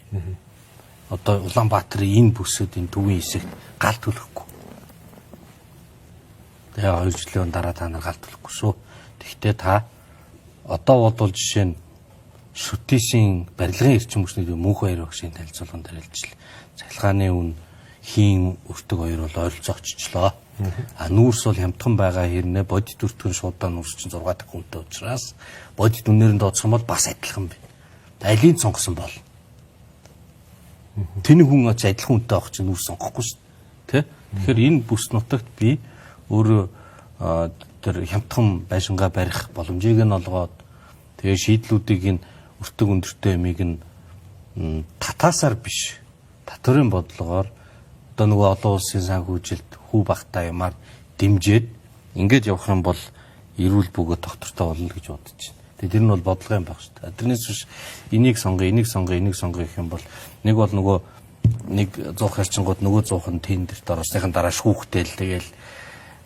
Одоо Улаанбаатарын энэ бүсэд энэ төвийн хэсэгт гал төлөхгүй. Тэгээ 2 жилийн дараа та нар гал төлөхгүй шүү. Тэгвэл та одоо бодвол жишээ нь шүтээшийн барилгын эрчим хүчний мөнх баяр багшийн танилцуулган дээр хэлжлээ. Цахилгааны үн хийн өртөг хоёр бол ойролцоо оччлоо. Нүүрс бол хямдхан байгаа хэрнээ бодит өртгөн шуудаа нүүрс чинь 6 дахь хүнтэй учраас бодит үнээр нь дооцсон бол бас адилхан байна. Алийн сонгосон бол тэний хүн ач адилхан үнэтэй авах чинь нүр сонгохгүй шүү дээ. Тэгэхээр энэ бүс нутагт би өөрөө тэр хямдхан байшингаа барих боломжийг нь олгоод тэгээ шийдлүүдийг нь өртөг өндөртэй юмыг нь татаасаар биш татварын бодлогоор одоо нөгөө олон улсын санхүүжилт хүү багтаа юмар дэмжиж ингэж явах юм бол эрүүл бөгөөд тогтвортой болно гэж бодож байна. Тэгээ тэр нь бол бодлого юм байх шүү дээ. Тэрнээс биш энийг сонгоё гэх юм бол нэг бол нөгөө нэг 100 харчингууд нөгөө 100-ын тендерт орсныхан дараа шүүхтэл тэгээл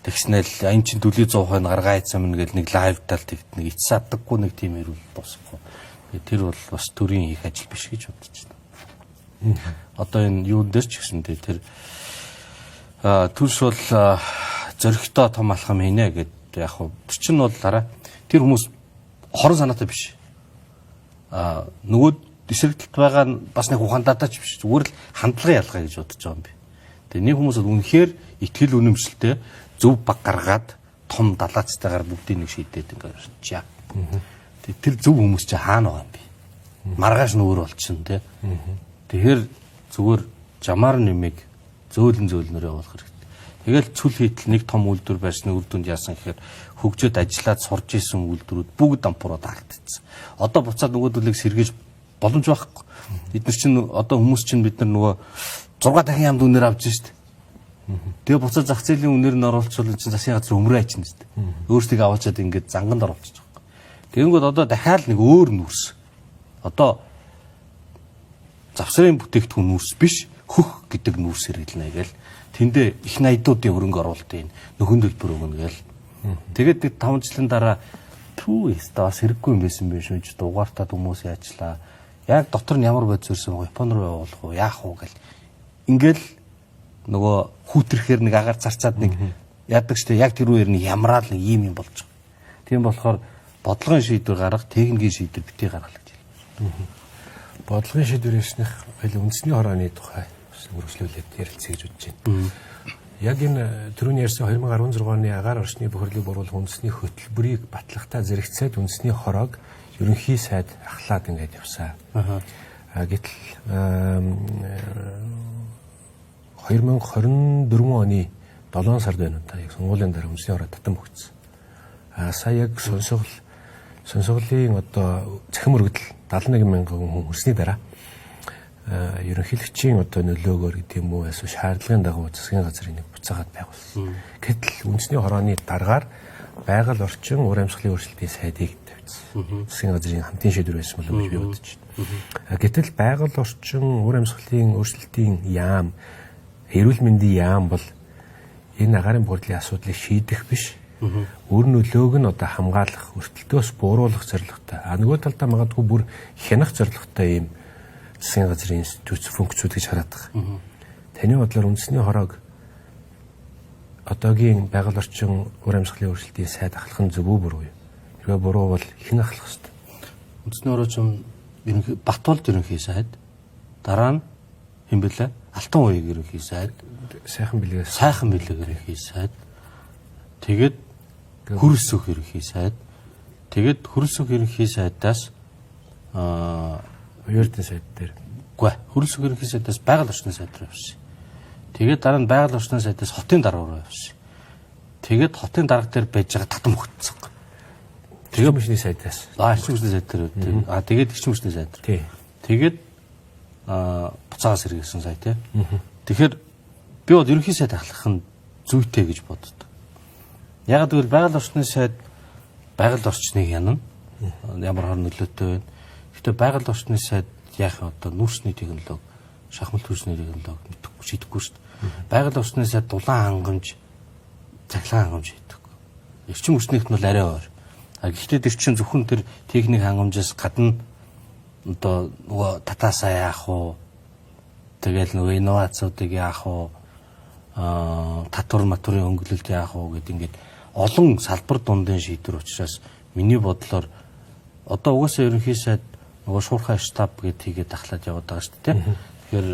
тэгснээл ань чин дүлийн 100% гаргаа ийцсан мэн гэл нэг лайв талт нэг ич садаггүй нэг тийм эрүүл босхгүй. Тэр бол бас төрийн хийх ажил биш гэж бодож байна. Одоо энэ юун дээр ч гэсэн тэр төрш бол зөрөгтэй том алхам хийнэ гэд яг хөө тэр чинь бол дараа тэр хүмүүс хорон санаатай биш. Нөгөө эсрэгтэлт байгаа нь бас нэг ухаандаатай ч биш. Зүгээр л хандлагын ялгаа гэж бодож байгаа юм би. Тэгээ нэг хүмүүс бол үнэхээр ихтгэл үнэмшилтэй зөв баг гаргаад том далаацтайгаар бүгдийг нэг шийдээд ингээд яг. Тэр зөв хүмүүс чи хаана байгаа юм бэ? Маргааш нүүр болчихно тий. Тэгэхээр зүгээр жамаар нэмийг зөөлнөр явуулах хэрэгтэй. Тэгэл цүл хийтэл нэг том үйлдвэр байсны үр дүнд яасан гэхээр хөгжөөд ажиллаад сурж исэн үйлдвэрүүд бүгд дампуураад харагдчихсан. Одоо буцаад нөгөөдөлийг сэргээж боломж байхгүй. Бид нар чинь одоо хүмүүс чинь бид нар нөгөө 6 дахин ямд үнээр авч шít. Тэгээ буцаад зах зээлийн үнээр нь оруулчихвал чинь засгийн газар өмрөө хайчихна шүү дээ. Өөрсдийг аваачаад ингээд занганд оруулчих. Тэгэнгүүт одоо дахиад нэг өөр нүрс. Одоо завсрын бүтээгдэхүүн нүрс биш, хөх гэдэг нүрс хэрэглэнэ гээл. Тэндээ их найдуудын хөрөнгө оруулалтын нөхөн төлбөр өгнө гээл. Тэгээд 5 жилийн дараа түү стаас хэрэггүй юм байсан байх шүү ч дугаартаад хүмүүс яачлаа. Яг дотор нь ямар бодис ирсэн вэ? Япон руу явуулах уу? Яах уу гэл. Ингээл нөгөө хүүтрэхээр нэг агаар зарцаад нэг яадаг штэ яг тэр үеэр нэг ямраал нэг юм болж байгаа. Тийм болохоор бодлогын шийдвэр гаргах, техникийн шийдвэр битгий гаргах гэж байна.
Бодлогын шийдвэрээснийх хоёул үндэсний хорооны тухай үргэлжлүүлээд ярилцъя гэж бодож байна. Яг энэ түрүүний ярьсан 2016 оны агаар орчны бохирлыг бууруулах үндэсний хөтөлбөрийг батлахтаа зэрэгцээд үндэсний хороог ерөнхий сайд ахлаад ингээд явсан. Гэтэл 2024 оны 7 сард байна уу та яг сонгуулийн дараа үндэсний хороо татан өгсөн. Сая яг сонсголын одоо цахим өргөдөл 71,000 хүн хүрсний дараа ерөнхийлөгчийн одоо нөлөөгөөр гэдэг юм уу эсвэл шаардлагын дагуу засгийн газрын нэг буцаагаад байгуулсан. Гэтэл үндэсний хорооны дараагаар байгаль орчин ур амьсгалын өөрчлөлтийн сайдыг тавьсан. Засгийн газрын хамтын шийдвэр байсан болов уу гэж би бодож байна. Гэтэл байгаль орчин ур амьсгалын өөрчлөлтийн яам, эрүүл мэндийн яам бол энэ агаарын бохирдлын асуудлыг шийдэх биш. Өөр нөлөөг нь одоо хамгаалах, өртөлтөөс бууруулах зорилготой. Нөгөө талдаа магадгүй бүр хянах зорилготой юм засгийн газрын институт функцүүд гэж хараад байгаа. Таны бодлоор үндэсний хороог одоогийн байгаль орчин ур амьсгалын өөрчлөлтийн сайд ахлах нь зөв үү буруу юу? Хэрвээ буруу бол хэн ахлах ёстой?
Үндэсний хорооч Батболд ерөнхий сайд, дараа нь хэн бэлээ? Алтан ууяг ерөнхий сайд,
сайхан бэлэг
ерөнхий сайд. Тэгээд хөрс өх ерөнхий сайд. Тэгээд хөрс өх ерөнхий сайдаас
Оюутны сайд дээр.
Үгүй ээ. Хөрс өх ерөнхий сайдаас байгаль орчны сайд руу явсан. Тэгээд дараа нь байгаль орчны сайдаас хотын дарга руу явсан. Тэгээд хотын дарга дээр байж байгаа татам өгсөн.
Тэгээд мөчний сайдаас.
Эрчим хүчний сайд дээр. Тэгээд эрчим хүчний сайд.
Тий.
Тэгээд буцаагаас сэргээсэн сая тий. Тэгэхээр би бол ерөнхий сайд ахлах нь зүйтэй гэж боддог. Яг гэвэл байгаль орчны сайд байгаль орчныг янана. Ямар хор нөлөөтэй байна. Гэхдээ байгаль орчны сайд яах одоо нүүрсний технологи, шахмал төрсний технологи мэдэхгүй шийдэхгүй шүү дээ. Байгаль орчны сайд дулаан хангамж, цахилгаан хангамж шийдэхгүй. Эрчим хүчнийх нь бол арай өөр. Гэхдээ тэр чинь зөвхөн тэр техник хангамжаас гадна одоо нөгөө татаасаа яах уу? Тэгэл нөгөө инновацуудыг яах уу? Татвар матурын хөнгөлөлт яах уу гэдэг ингээд олон салбар дундын шийдвэр учраас миний бодлоор одоо угаасаа ерөнхий сайд нөгөө шуурхай штаб гэдгийг дахлаад яваад байгаа шүү дээ. Тэгэхээр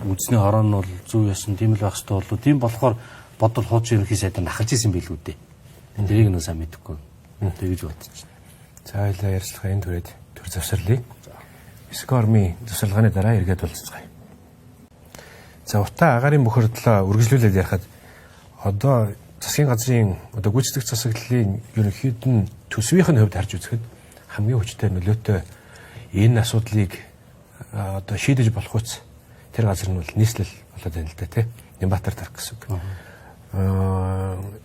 үндэсний хороо нь бол зөв ясан тийм л байх хэрэгтэй болов. Тийм болохоор бодвол хуучин ерөнхий сайдаар ахалж исэн билгүү дээ. Тэрийг нөө сайн мэдэхгүй. Тэгэж бодчих.
За хоёлаа ярилцлага энэ түрээд төр завсарлаа. Скормын тусалгааны дараа эргээд уулзцгаая. За утаа агаарын бохирдлоо үргэлжлүүлээд ярихад одоо засгийн газрын одоо гүйцэтгэх засаглалын ерөнхийд нь төсвийн хувьд харж үзэхэд хамгийн хүчтэй нөлөөтэй энэ асуудлыг одоо шийдэж болох үс тэр газар нь бол нийслэл болоод байна л да тий. Нямбатар тарх гэсэн үг.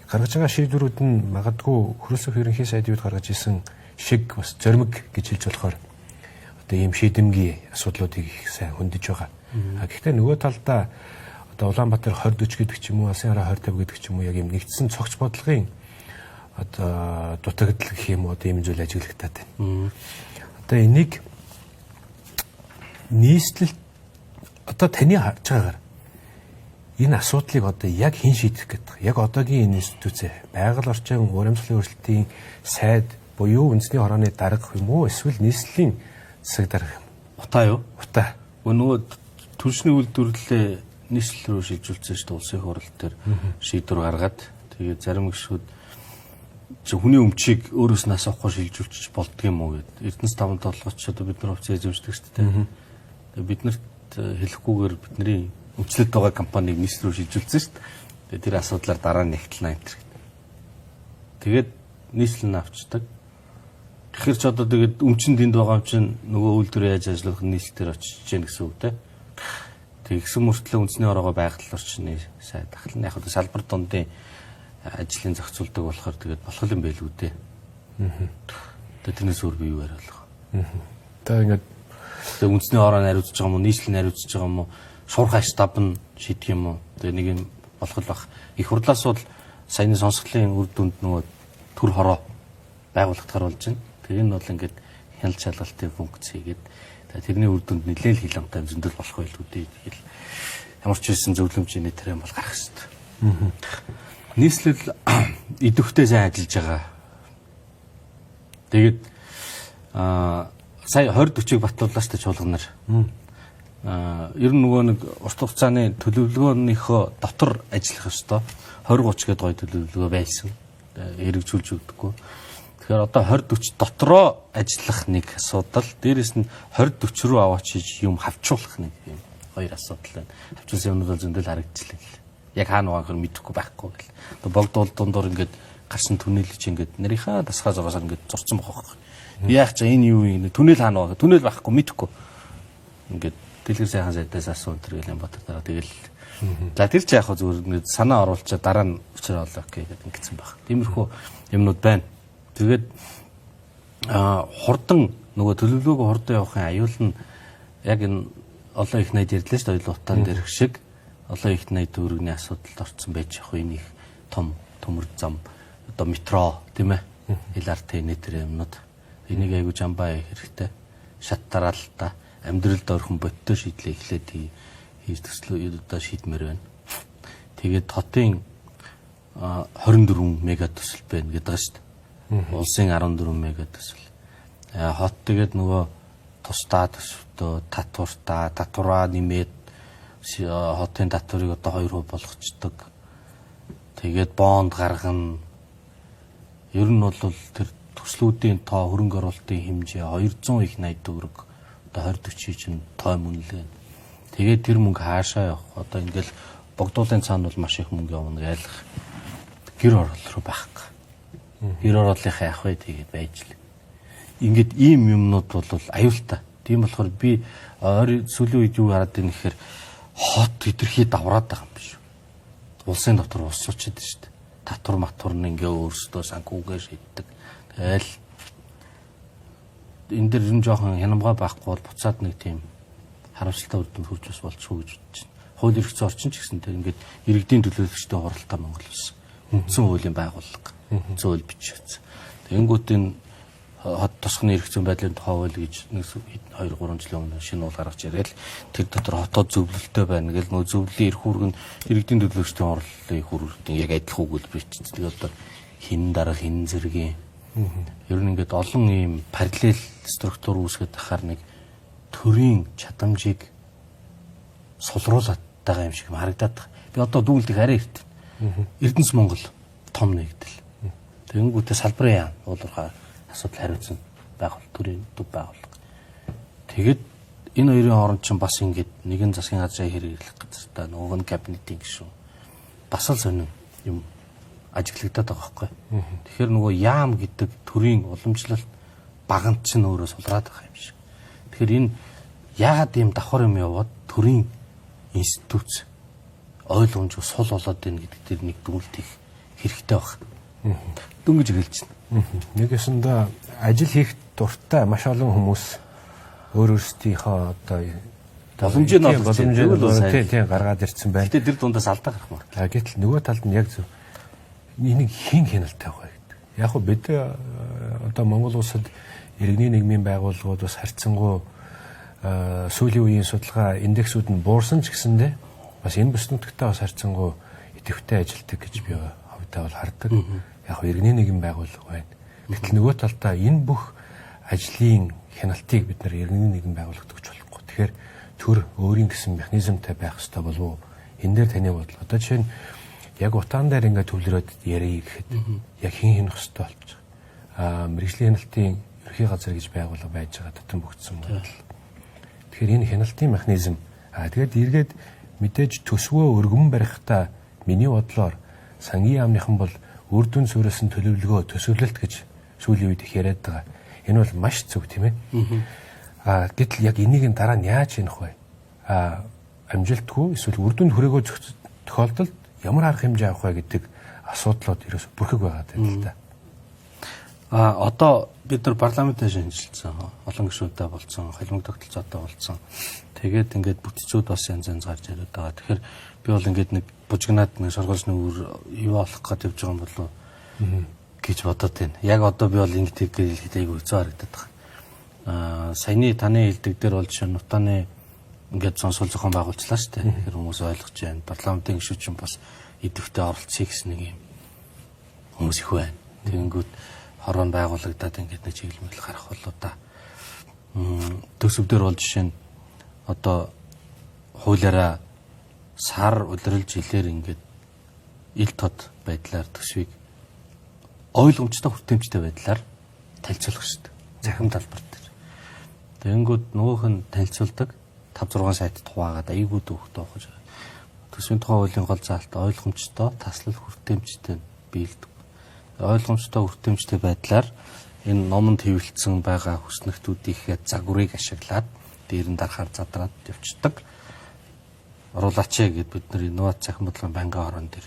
Гаргаж байгаа шийдвэрүүд нь магадгүй хөрөлсөх ерөнхий сайдын үед гаргаж исэн шиг бас зоримог гэж хэлж болохоор одоо ийм шийдэмгий асуудлуудыг их сайн хөндөж байгаа. Гэхдээ нөгөө талдаа одоо Улаанбаатар 2040 гэдэг ч юм уу, Алсын хараа 2050 гэдэг ч юм уу яг ийм нэгдсэн цогц бодлогын одоо дутагдал гэх юм уу одоо ийм зүйл ажиглагтаад байна. Одоо энийг нийслэл одоо таны харж байгаагаар энэ асуудлыг одоо яг хэн шийдэх гэдэг. Яг одоогийн энэ институц байгаль орчин ур амьсгалын өөрчлөлтийн сайд буюу үндэсний хорооны дарга юм уу эсвэл нийслэлийн засаг дарга юм.
Утаа юу?
Утаа.
Нөгөө түншний үйлдвэрлэлээ нийслэл рүү шилжүүлсэн шүү дээ. Улсын хурал дээр шийдвэр гаргаад тэгээд зарим гишүүд хүний өмчийг өөрөөс нь асуухгүй шилжүүлчих болдго юм уу гэд. Эрдэнэс 5 толгоч одоо бид нар хувьцаа эзэмшдэг шүү дээ. Тэгээ биднэрт хэлэхгүйгээр бидний өмчлөд байгаа компанийг нийс рүү шилжүүлсэн шүү дээ. Тэр асуудлаар дараа нь нэгтлэн энэ. Тэгээд нийслэл нь авчдаг. Тэгэхээр ч одоо тэгээд өмчин дэнд байгаа юм чинь нөгөө үйлдвэр яаж ажиллах нийслэлээр очиж гэнэ гэсэн үг те. Тэгсэн мөртлөө үндэсний ороогоо байгаль орчны сайн дахлан яг одоо салбар дундын ажлын зохицуулдаг болохоор тэгээд болох юм байлгүй дээ. Тэгээд тэрнээс өөр бий юу яриулах.
Тэгээ ингээд
үндэсний ороо нариуцж байгаа юм уу, нийслэл нариуцж байгаа юм уу, шуурхай штаб нь шийдэх юм уу. Тэгээд нэг юм болох л бах. Их хурлаас бол саяны сонсголын үр дүнд нөгөө төр хороо байгуулагдахаар болж байна. Тэр нь бол ингээд хяналт шалгалтын функц хийгээд тэрний үр дүнд нэлээд хилэмтэй зөндөл болох байлгүй дээ. Тэгэл ямар ч байсан зөвлөмжийн тэр юм бол гарах хэрэгтэй. Нийслэл идэвхтэй сайн ажиллаж байгаа. Тэгээд сая 20-40-ыг батлууллаа ч чуулганаар. Ер нь нөгөө нэг урт хугацааны төлөвлөгөөнийхөө дотор ажиллах ёстой. 20-30 гэдэг гоё төлөвлөгөө байсан. Хэрэгжүүлж өгдөггүй. Тэгэхээр одоо 20-40 дотроо ажиллах нэг асуудал, дээрэс нь 20-40 руу аваач хийж юм хавчуулах нэг юм хоёр асуудал байна. Хавчуулсан юмнууд бол зөндөл харагдчихлаа. Яг хаана байгаа хэрэг мэдэхгүй байхгүй гэл. Одоо богдуул дундуур ингээд гарсан түнэлж ингээд нарийнхаа дасгаа зураасаар ингээд зурцсан бохоо. Яах ч энэ юу юм түнэл хаана байгаа? Түнэл байхгүй мэдэхгүй. Ингээд дэлгэр сайхан сайдаас асуу тэр гэл юм батар дараа тэгэл. За тэр ч яг зүгээр ингээд санаа оруулчаа дараа нь өчрөө олоо гэдэг ингэсэн баг. Тиймэрхүү юмнууд байна. Тэгээд хурдан нөгөө төлөвлөгөөг хурдан явахын аюул нь яг энэ олон их найд ярьлаа шүү дээ оюул утаан дээрх шиг олон их найд дүүргэний асуудалд орсон байж яг энэ их том төмөр зам одоо метро тийм ээ LRT нэтэр юмнууд энийг айгу жамбаа хэрэгтэй шат дараалтаа амьдралд орхон бодтой шийдлээ эхлээд хийж төслөө одоо шийдмээр байна. Тэгээд хотын 24 мега төсөл байна гэдэг шүү дээ. Улсын 14 мега төсөл. Хот тэгээд нөгөө тусдаа төсөвтөө татвараа нэмээд хотын татварыг одоо 2% болгочдөг. Тэгээд бонд гаргана. Ер нь бол тэр төслүүдийн тоо хөрөнгө оруулалтын хэмжээ 200 их 80 төгрөг. Одоо 20-40 чинь тоо мөнлээ. Тэгээд тэр мөнгө хаашаа явах? Одоо ингээл богдуулын цаана бол маш их мөнгө явна гайлах. Гэр орол руу байхгүй. Гэр ороолынхаа явах вэ тэгээд байж л. Ингээд ийм юмнууд бол аюултай. Тийм болохоор би сүүлийн үед юу хараад байна гэхээр хот идэрхий давраад байгаа юм биш үү? Улсын дотор ус суучид шүү дээ. Татвар матвар нь ингээ өөрсдөө санхүүгээр шийддэг. Тэгэл энэ дэр юм жоохон хянамгаа байхгүй бол буцаад нэг тийм харамсалтай үр дүнд хүрч бас болчихгүй гэж бодож байна. Хууль эрх зүйн орчин ч гэсэн тэр ингээд иргэдийн төлөөлөгчтэй хуралтай Монгол улс. Үндсэн хуулийн байгууллага. Үндсэн хууль бичиж. Тэнгүүтийн хот тосхны эрх зүйн байдлын тухай хууль гэж нэг 2-3 жилийн өмнө шинэ уул гаргаж ирээл тэр дотор хотод зөвлөлттэй байна гэл нөө зөвлөлийн эрх үүрэг нь иргэдийн төлөөлөгчдийн орлолын эрх үүрэгтэй яг адилхан өгүүлбэр бичиж. Тэгээд одоо хин дарга хин зэргийн ер нь ингээд олон ийм параллел структур үүсгэж тахаар нэг төрийн чадамжийг сулруулад байгаа юм шиг харагдаад байна. Би одоо дүүлдэх арай эрт. Эрдэнэс Монгол том нэгдэл. Тэнгүүтээ салбарын яа уулуурхаа асуудал хариуцсан байгуул төрийн төв байгууллага. Тэгээд энэ хоёрын хооронд ч бас ингээд нэгэн засгийн газрын хэрэглэх газар та нөгөө нь кабинетийн гишүүн бас л сонин юм ажиглагдаад байгаа байхгүй. Тэгэхээр нөгөө яам гэдэг төрийн уламжлалт багант ч өөрөө сулраад байгаа юм шиг. Тэгэхээр энэ яагаад ийм давхар юм яваад төрийн институт ойлгомжгүй сул болоод байна гэдэг дээр нэг дүгнэлт их хэрэгтэй байна. Дөнгөж хэлж байна.
Нэгэсэндээ ажил хийх дуртай маш олон хүмүүс өөрөөсдийнхөө одоо боломжийг тийм гаргаад ирсэн байна.
Гэтэ тэр дундаас алдаа гарах мар.
Гэтэл нөгөө талд нь яг зөв энийг хин хяналттай байгаа гэдэг. Яг хөө бид одоо Монгол улсад иргэний нийгмийн байгууллагууд бас харьцангуй сүүлийн үеийн судалгаа индексүүд нь буурсан ч гэсэндээ бас энэ бүс нутагтаа бас харьцангуй идэвхтэй ажилтдаг гэж би хувьдаа бол хардаг. Яг хөө иргэний нийгмийн байгууллага байна. Гэтэл нөгөө талдаа энэ бүх ажлын хяналтыг бид нар иргэний нийгмийн байгууллагад өгч болохгүй. Тэгэхээр төр өөрийн гэсэн механизмтай байх хэрэгтэй болов уу? Энэ дээр таны бодол. Одоо жишээ нь яг утаан дээр ингээд төвлөрөөд ярих гэхэд яг хин хөстэй болж байгаа. Мэргэжлийн хяналтын ерхий газар гэж байгуулга байж байгаа дотн бүгдсэн байна. Тэгэхээр энэ хяналтын механизм тэгээд эргээд мэдээж төсвөө өргөн барихтаа миний бодлоор сангийн яамныхан бол үр дүн суурьсан төлөвлөгөө төсөвлөлт гэж сүүлийн үед их яриад байгаа. Энэ бол маш зөв тийм ээ. Гэтэл яг энийг дараа нь яаж хийх вэ? Амжилтгүй эсвэл үр дүнд хүрээгөө тохиолдолд ямар арга хэмжээ авах вэ гэдэг асуудлууд ерөөс бүрхэг байгаа юм л да.
Одоо бид нар парламентын шинжилсэн, олон гишүүнтэй болцсон, халимаг тогтолцоотой болцсон. Тэгээд ингээд бүтцүүд бас янз янз гарч ирээд байгаа. Тэгэхээр би бол ингээд нэг бужигнаад нэг шалгуулсны үр юу олох гэж явж байгаа юм болов уу гэж бодоод байна. Яг одоо би бол ингээд хэлэхэд айгүй хэцүү харагдаад байгаа. Саяны таны хэлдэг дээр бол жишээ нь нутааны ингээд сонсгол зохион байгуулчлаа шүү дээ. Тэгэхээр хүмүүс ойлгож байна. Парламентын гишүүч бас идэвхтэй оролцъё гэсэн нэг юм хүмүүс их байна. Тэгэнгүүт хорон байгуулагдаад ингээд нэг чиглэл гарах болоо да. Төсөвдөр бол жишээ нь одоо хуулиараа сар удирдал жилээр ингээд ил тод байдлаар төсвийг ойлгомжтой хүртээмжтэй байдлаар танилцуулах шүү дээ. Захим талбар дээр. Тэгэнгүүт нөгөөх нь танилцуулдаг 5-6 сайтд хуваагаад айгуу дүүхтэй ухаж байгаа. Төсвийн тухай хуулийн гол заалт ойлгомжтой, таслал хүртээмжтэй биелдэг. Ойлгомжтой хүртээмжтэй байдлаар энэ номонд хэвлэлцсэн байгаа хүснэгтүүдийнхээ загварыг ашиглаад дээр нь дарахаар задраад явцдаг. Оруулаач гэд бид нар инновац захин бодлогын банкны орон дээр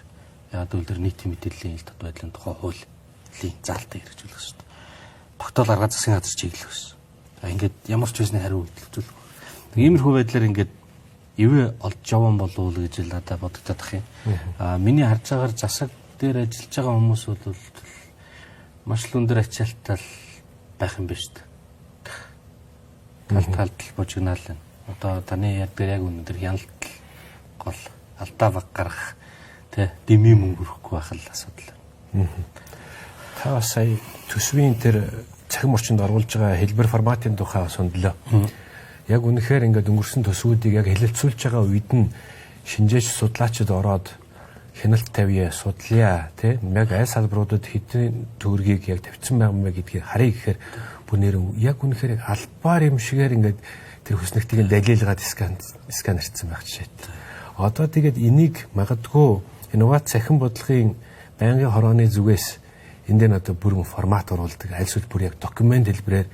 яг үл дээр нийтийн мэдээллийн ил тод байдлын тухай хуулийн заалтыг хэрэгжүүлэх шүү дээ. Тогтоол арга засгийн газар чиглэх гэсэн. Ингээд ямар ч байсны хариу үйлдвэрлэх. Иймэрхүү байдлаар ингээд ивэ олж явсан болов уу гэж л надад бодогдоод ах юм. Миний харж байгаагаар засаг дээр ажиллаж байгаа хүмүүс бол маш л өндөр ачаалттай байх юм биш үү? Талд бужигнаал байна. Одоо таны ярьдгаар яг өнөөдөр хяналт гол алдаа баг гарах тэ дэмий мөнгө өрөхгүй байх л асуудал.
Та сая төсвийн тэр цахим орчинд оруулж байгаа хэлбэр форматын тухай сондлоо. Яг үнэхээр ингээд өнгөрсөн төсвүүдийг яг хэлэлцүүлж байгаа үед нь шинжээч судлаачид ороод хяналт тавья, судлаа тий яг аль салбаруудад хэдэн төгрөгийг яг тавьсан байгаа юм бэ гэдгийг харъя гэхээр бүр нэр яг үнэхээр яг албаар юм шигээр ингээд тэр хүснэгтийг далилгаад сканерцсан байх жишээтэй. Одоо тэгээд энийг магадгүй инновац цахим бодлогын байнгын хорооны зүгээс энд дээр одоо бүрэн формат оруулдаг, аль эсвэл бүр яг документ хэлбэрээр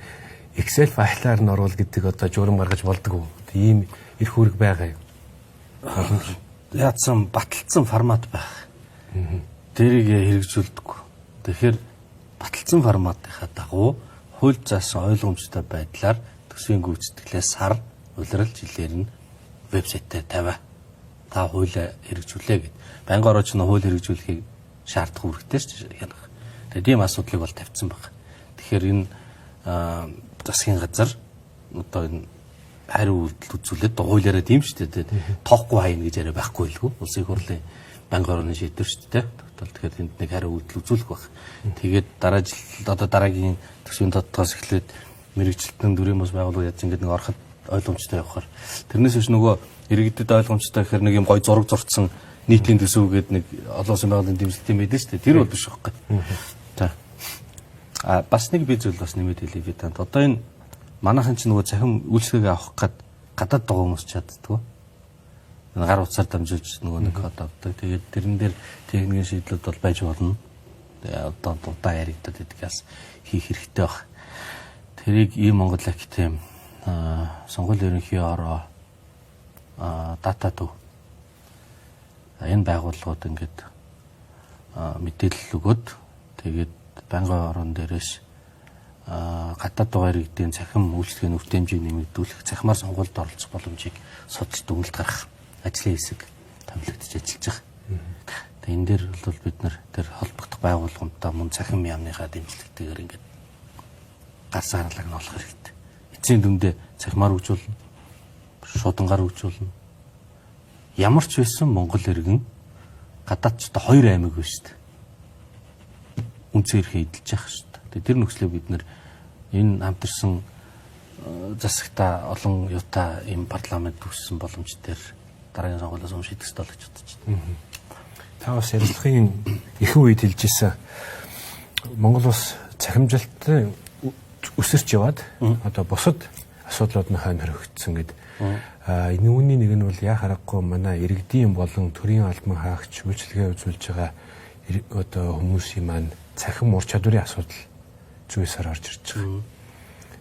Excel файлаар нь оруул гэдэг одоо журам гаргаж болдог уу? Ийм эрх үүрэг байгаа юм.
Яатсан баталсан формат байх. Тэрийг хэрэгжүүлдэг. Тэгэхээр баталсан форматынхаа дагуу хууль заасан ойлгомжтой байдлаар төсвийн гүйцэтгэлээс сар улирал жилээр нь вебсайтаа тавиа. Та хуулиа хэрэгжүүлээ гэд. Байнгын орооч нь хууль хэрэгжүүлэхийг шаардах үүрэгтэй шүү дээ. Тэгээд ийм асуудлыг бол тавьсан баг. Тэгэхээр энэ засгийн газар одоо энэ хариу үйлдэл үзүүлээд хуулиараа тийм шүү дээ. Тоохгүй хайна гэж яриа байхгүй байлгүй. Улсын хурлын байнгын орооны шийдвэр шүү дээ. Тэгэхээр энд нэг хариу үйлдэл үзүүлэх баг. Тэгээд дараа жил одоо дараагийн төсвийн тодтоос эхлээд мэрэгчлэлтэн дүрийн бус байгууллага яаж ингэж нэг ороход ойлгомжтой явахаар тэрнээс биш нөгөө иргэдэд ойлгомжтой гэхээр нэг юм гой зураг зурцсан нийтийн төсөв гэдэг нэг олон улсын байгууллагын дэмжлэлтэй мэдэн шүү дээ. Тэр бол биш байхгүй. За. Бас нэг би зүйл бас нэмээд хэлье би танд. Одоо энэ манайхан ч нөгөө цахим үйлчлэгээ авах гээд гадаад байгаа хүмүүс чаддгүй. Гар утсаар дамжуулж нөгөө нэг одооддаг. Тэгээд тэрэн дээр техникийн шийдлүүд бол байж болно. Тэгээд одоо дудаа яригдаад идэгээс хийх хэрэгтэй баг. Тэрийг ийм Монгол академи сонгуулийн ерөнхий ороо дата төв энэ байгууллагууд ингээд мэдээлэл өгөөд тэгээд байнгын орон дээрээс гадаад байгаа иргэдийн цахим үйлчлэгийн өвт хэмжээг нэмэгдүүлэх, цахимаар сонгуульд оролцох боломжийг судалж дүгнэлт гаргах ажлын хэсэг томилогдож ажиллаж байгаа. Тэгээд энэ дээр бол бид нар тэр холбогдох байгууллагуудаа мөн цахим яамныхаа дэмжлэгтэйгээр ингээд гарсан харлаг нь олох хэрэгтэй. Эцсийн дүндээ цахимаар хөгжүүлнэ, шуудангаар хөгжүүлнэ. Ямар ч байсан Монгол иргэн гадаадчтай хоёр аймаг байна шүү дээ. Үнцэн эрхээ эдэлж явах шүү дээ. Тэр нөхцөлөө бид нэр энэ хамтарсан засагта олон юутай ийм парламент үүссэн боломж дээр дараагийн сонгуулиас өмнө шийдэх ёстой л гэж бодож байна.
Та бас ярилцлагын ихэнх үед хэлж ирсэн. Монгол улс цахимжилтын өсөрч яваад одоо бусад асуудлууд нь хойно хоригдсон гэдэг. Энэ үүний нэг нь бол яа харахгүй манай иргэдийн болон төрийн албан хаагч үйлчлэгээ үзүүлж байгаа одоо хүмүүсийн маань цахим ур чадварын асуудал зүйсээр орж ирж байгаа.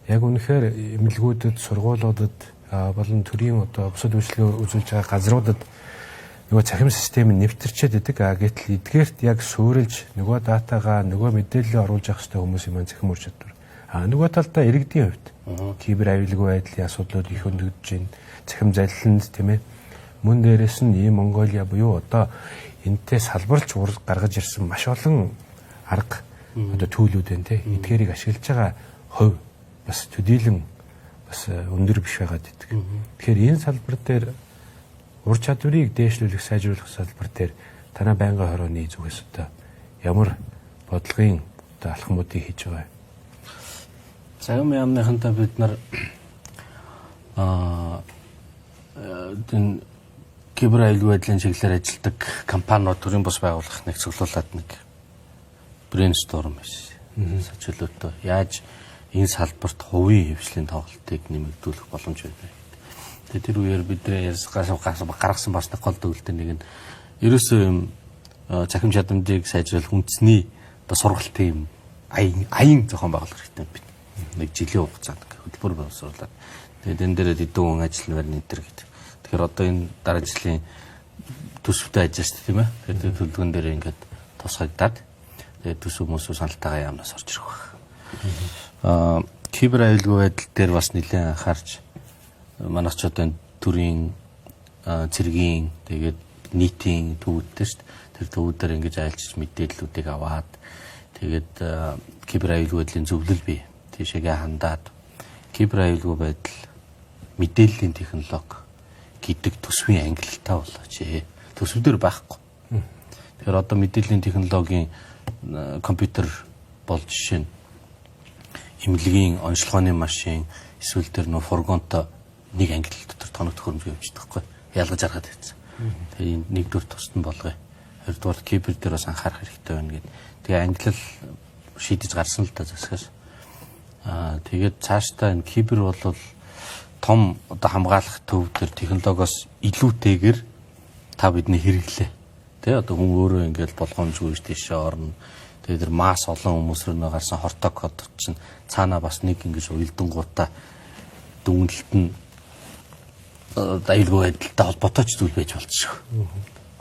Яг үнэхээр эмнэлгүүдэд, сургуулиудад болон төрийн одоо бусад үйлчлэгээ үзүүлж байгаа газруудад нөгөө цахим систем нь нэвтэрчээд идэг. Гэтэл эдгээрт яг суурилж нөгөө датагаа нөгөө мэдээлэлээ оруулж явах хэрэгтэй хүмүүсийн маань цахим ур чадвар. Нөгөө талдаа иргэдийн хувьд кибер аюулгүй байдлын асуудлууд их өндөгдөж байна. Цахим залиланд тийм ээ. Мөн дээрээс нь ийм Монголиа буюу одоо энтэй салбарлж гаргаж ирсэн маш олон арга одоо төлөвлүүд байна тийм. Эдгээрийг ашиглаж байгаа хувь бас төдийлөн бас өндөр биш байгаад идэг. Тэгэхээр энэ салбар дээр ур чадварыг дээшлүүлэх, сайжруулах салбар дээр танай байнгын хорооны зүгээс одоо ямар бодлогын одоо алхмуудыг хийж байгаа юм?
Цагаан яамныхантай бид нар энэ кибер аюулгүй байдлын чиглэлээр ажилладаг компаниуд, төрийн бус байгууллагыг цуглуулад нэг брейншторм хийсэн. Сочилоотой яаж энэ салбарт хувийн хвшлийн тоглолтыг нэмэгдүүлэх боломж байна. Тэгээд тэр үеэр бид гаргасан бас гол төвлөлтийн нэг нь ерөөсөө цахим чадамжийг сайжруулах үндэсний одоо сургалтын аян зохион байгуулах хэрэгтэй бид. Нэг жилийн хугацаанд хөтөлбөр боловсруулаад тэгээд энэ дээр дэдэн хүн ажил барьна энэ гэдэг. Тэгэхээр одоо энэ дараа жилийн төсөвтэй ажиллаж шүү тийм ээ. Тэгээд төлөвлөгөн дээр ингээд тусгагдаад тэгээд төсөв хүмүүс саналтайгаа яамнаас орж ирэх байх. Кибер аюулгүй байдал дээр бас нэлээд анхаарч манайх ч одоо төрийн цэргийн тэгээд нийтийн төвүүдтэй шүү дээ. Тэр төвүүдээр ингэж айлчиж мэдээллүүдийг аваад тэгээд кибер аюулгүй байдлын зөвлөл бий. Тийшээгээ хандаад кибер аюулгүй байдал мэдээллийн технологи гэдэг төсвийн ангилалтай болооч. Төсөв дээр байхгүй. Тэгэхээр одоо мэдээллийн технологийн компьютер бол жишээ нь эмнэлгийн онцлогооны машин эсвэл тэр нөө фургонтой нэг ангилал дотор тоног төхөөрөмж явуулдаг байхгүй ялгаж харахад байсан. Тэгээ нэгдүгээр тусад нь болгоё. Хоёрдугаар кибер дээр бас анхаарах хэрэгтэй байна гэдэг. Тэгээ ангилал шийдэж гарсан л та засгаас. Тэгээд цаашдаа энэ кибер бол том одоо хамгаалах төв төр технологиос илүүтэйгээр та бидний хэрэглээ. Тэ одоо хүн өөрөө ингээд болгоомжгүй тийшээ орно. Тэгээд тэр масс олон хүмүүс рүү гарсан хортой код чинь цаанаа бас нэг ингэж уйлдангуудаа дүнэлт нь аюулгүй байдалтай холбоотой ч зүйл байж болчих.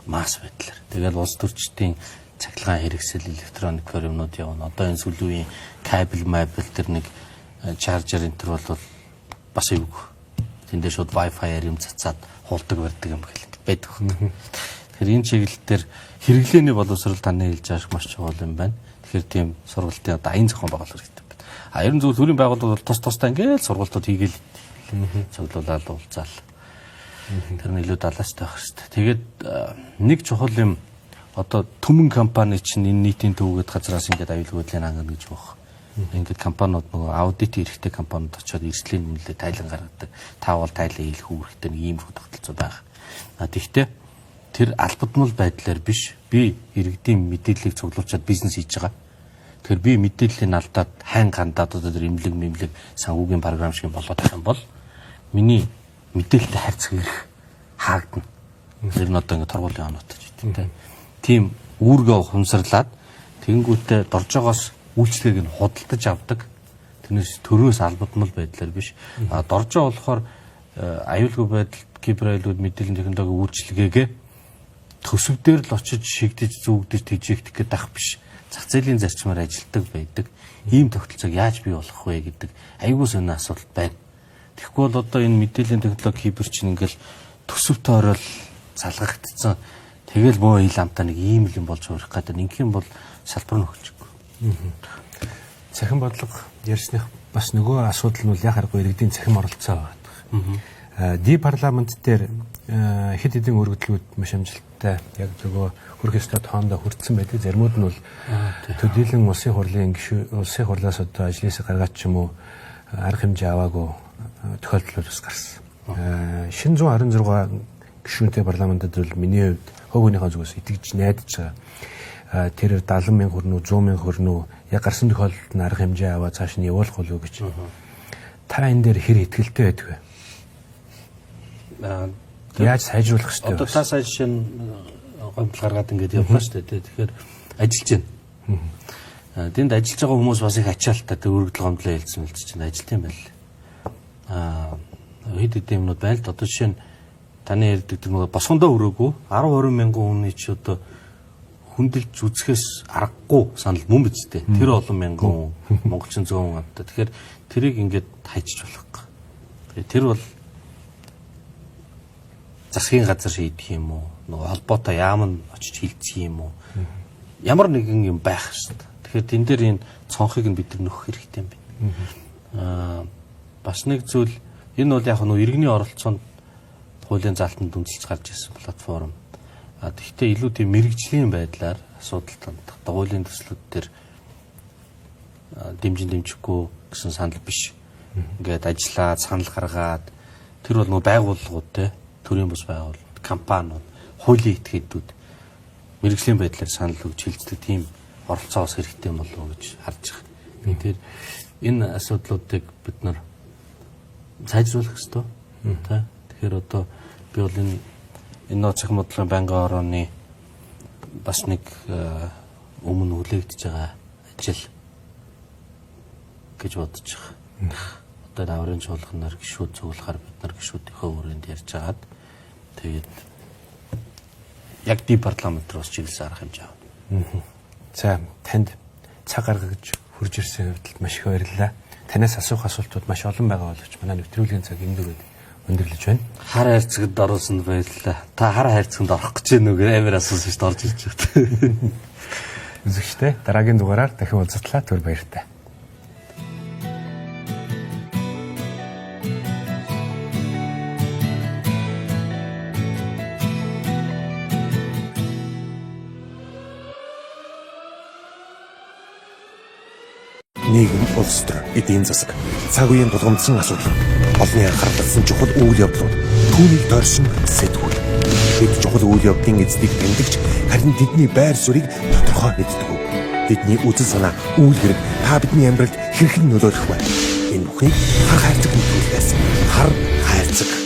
Масс байдлаар. Тэгээд улс төрчдийн цахилгаан хэрэгсэл электроник юмнууд явна. Одоо энэ сүлүүийн кабель тэр нэг чаржер энэ төр бол бас эвгүй. Тэндээ шууд Wi-Fi-аар юм цацаад хулдаг барьдаг юм байдаг. Тэгэхээр энэ чиглэлээр хэрэглээний боловсрол таны хэлж байгаа маш чухал юм байна. Тэгэхээр тийм сургалтын одоо аян зохион байгуулах хэрэгтэй байна. Ер нь зөвхөн төрийн байгууллагууд бол тусдаа ингээл сургалтууд хийгээл цуглуулаад уулзаал. Тэр нь илүү далаастай байх хэрэгтэй. Тэгээд нэг чухал юм одоо түмэн компани чинь энэ нийтийн төвөд газраас ингээд аюулгүй байдлыг хангана гэж байна. Ингээд компаниуд нөгөө аудит эрхтэй компаниуд очиод эрсдлийн үнэлгээ тайлан гаргадаг. Таавал тайлан хийх үүрэгтэй нэг иймэрхүү тогтолцоо байгаа. Тэгэхдээ тэр албадмал байдлаар биш би иргэдийн мэдээллийг цуглуулчаад бизнес хийж байгаа. Тэгэхээр би мэдээллийг алдаад хайн гандаад одоо тэр эмнэлэг санхүүгийн програм шиг болоод байгаа юм бол миний мэдээлэлтэй харьцах эрх хаагдана. Тэр нь одоо ингээд торгуулийн оноотой ч тийм. Тийм үүргээ ухамсарлаад тэгэнгүүтээ дорж байгаас үйлчлэгийг нь худалдаж авдаг. Тэрнээс төрөөс албадмал байдлаар биш. Дорж байгаа болохоор аюулгүй байдал кибер аюулгүй мэдээллийн технологийн үйлчлэгээгээ төсөв дээр л очиж шигдэж зүгдэж тэжээгдэх гэдэг ах биш. Зах зээлийн зарчмаар ажилтдаг байдаг. Ийм тогтолцоог яаж бий болох вэ гэдэг аюулгүй сонир асуудал байна. Тэгэхгүй бол одоо энэ мэдээллийн технологи кибер чинь ингээл төсөвтэй орол залгагдсан. Тэгэл бөө ил амтаа нэг ийм л юм болж өрөх гэдэг. Ингийн бол салбар нь өгчихгүй.
Цахим бодлого ярьсных бас нөгөө асуудал нь бол яхахгүй иргэдийн цахим оролцоо байдаг. Ди парламент дээр хэд хэдэн өргөдлүүд маш амжилттай яг нөгөө хүрх ёстой тоондоо хүртсэн байдаг. Заримуд нь бол төдийлөн улсын хурлын улсын хурлаас одоо ажлаас гаргаад ч юм уу арга хэмжээ аваагүй тохиолдлууд бас гарсан. Шинэ 126 гишүүнтэй парламентад бол миний хувьд хувь хүнийхээ зүгээс итгэж найдаж байгаа. Тэр 70,000 хүрнүү 100,000 хүрнүү яг гарсан тохиолдолд нь арга хэмжээ аваад цааш нь явуулах болов гэж. Та энэ дээр хэр итгэлтэй байдаг вэ? Яаж сайжруулах хэрэгтэй вэ?
Одоо та сая жишээ нь гомдол гаргаад ингээд явлаа шүү дээ. Тэгэхээр ажиллаж байна. Тэнд ажиллаж байгаа хүмүүс бас их ачаалттай тэр өргөдөл гомдлоо хэлсэн хэлж чинь ажилт юм байл. Хэд хэдэн юмнууд байл. Одоо жишээ нь таны ярьдаг тэр нөгөө босгондоо өрөөгөө 10-20 мянган хүний чи одоо хүндэлж үзэхээс аргагүй санал мөн биз дээ. Тэр олон мянган монголчин зөөн амтаа. Тэгэхээр тэрийг ингээд хайчиж болох. Тэр бол засгийн газар шийдэх юм уу? Нөгөө холбоотой яам нь очиж хилцэх юм уу? Ямар нэгэн юм байх шүү дээ. Тэгэхээр тэн дээр энэ цонхыг нь бид нар нөхөх хэрэгтэй юм байна. Бас нэг зүйл энэ бол яг нөгөө иргэний оролцоонд хуулийн залтанд үндэслэж гарч ирсэн платформ. Тэгэхдээ илүү тийм мэрэгжлийн байдлаар асуудал тандах. Хуулийн төслүүд төр дэмжихгүй гэсэн санал биш. Ингээд ажиллаад санал гаргаад тэр бол нөгөө байгууллагууд те төрийн бус байгууллагууд, компаниуд, хуулийн этгээдүүд мэрэгжлийн байдлаар санал өгч хилцдэг тийм оролцоос хэрэгтэй болов уу гэж харж байгаа. Тэгэхээр энэ асуудлуудыг бид нар сайжруулах ёстой. Тэгэхээр одоо би бол энэ нууц зах бодлогын байнгын орооны бас нэг өмнө хүлээгдэж байгаа ажил гэж бодож байгаа. Одоо даврын чуулганаар гишүүд цуглахаар бид нар гишүүдийнхөө өрөөнд ярьж агаад тэгээд яг ди парламент руу чиглэсэн арга хэмжээ авна.
За танд цаг гаргаж хурж ирсэн хувьд маш их баярлалаа. Танаас асуух асуултууд маш олон байгаа боловч манай нэвтрүүлгийн цаг эндүрээд өндөрлөж байна.
Хар хайрцагт оруулсанд баярлалаа. Та хар хайрцагт орох гэж байна уу гэж амар асуусан шүү дээ орж ирж байна.
Үзэгчтэй дараагийн дугаараар дахин уулзтлаа түр баяртай.
Нийгэм, улс төр, эдийн засаг, цаг үеийн тулгамдсан асуудал, олонний анхаарлалсан чухал үйл явдлууд, түүнийг доршин сэтгүүл. Бид чухал үйл явдлын эздийг тэмдэгч харин тэдний байр суурийг тодорхой мэддэг. Бидний үзэл санаа, үйл хэрэг та бидний амьдралд хэрхэн нөлөөлөх вэ? Энэ бүхнийг хар хайрцаг нөхцөлөөс хар хайрцаг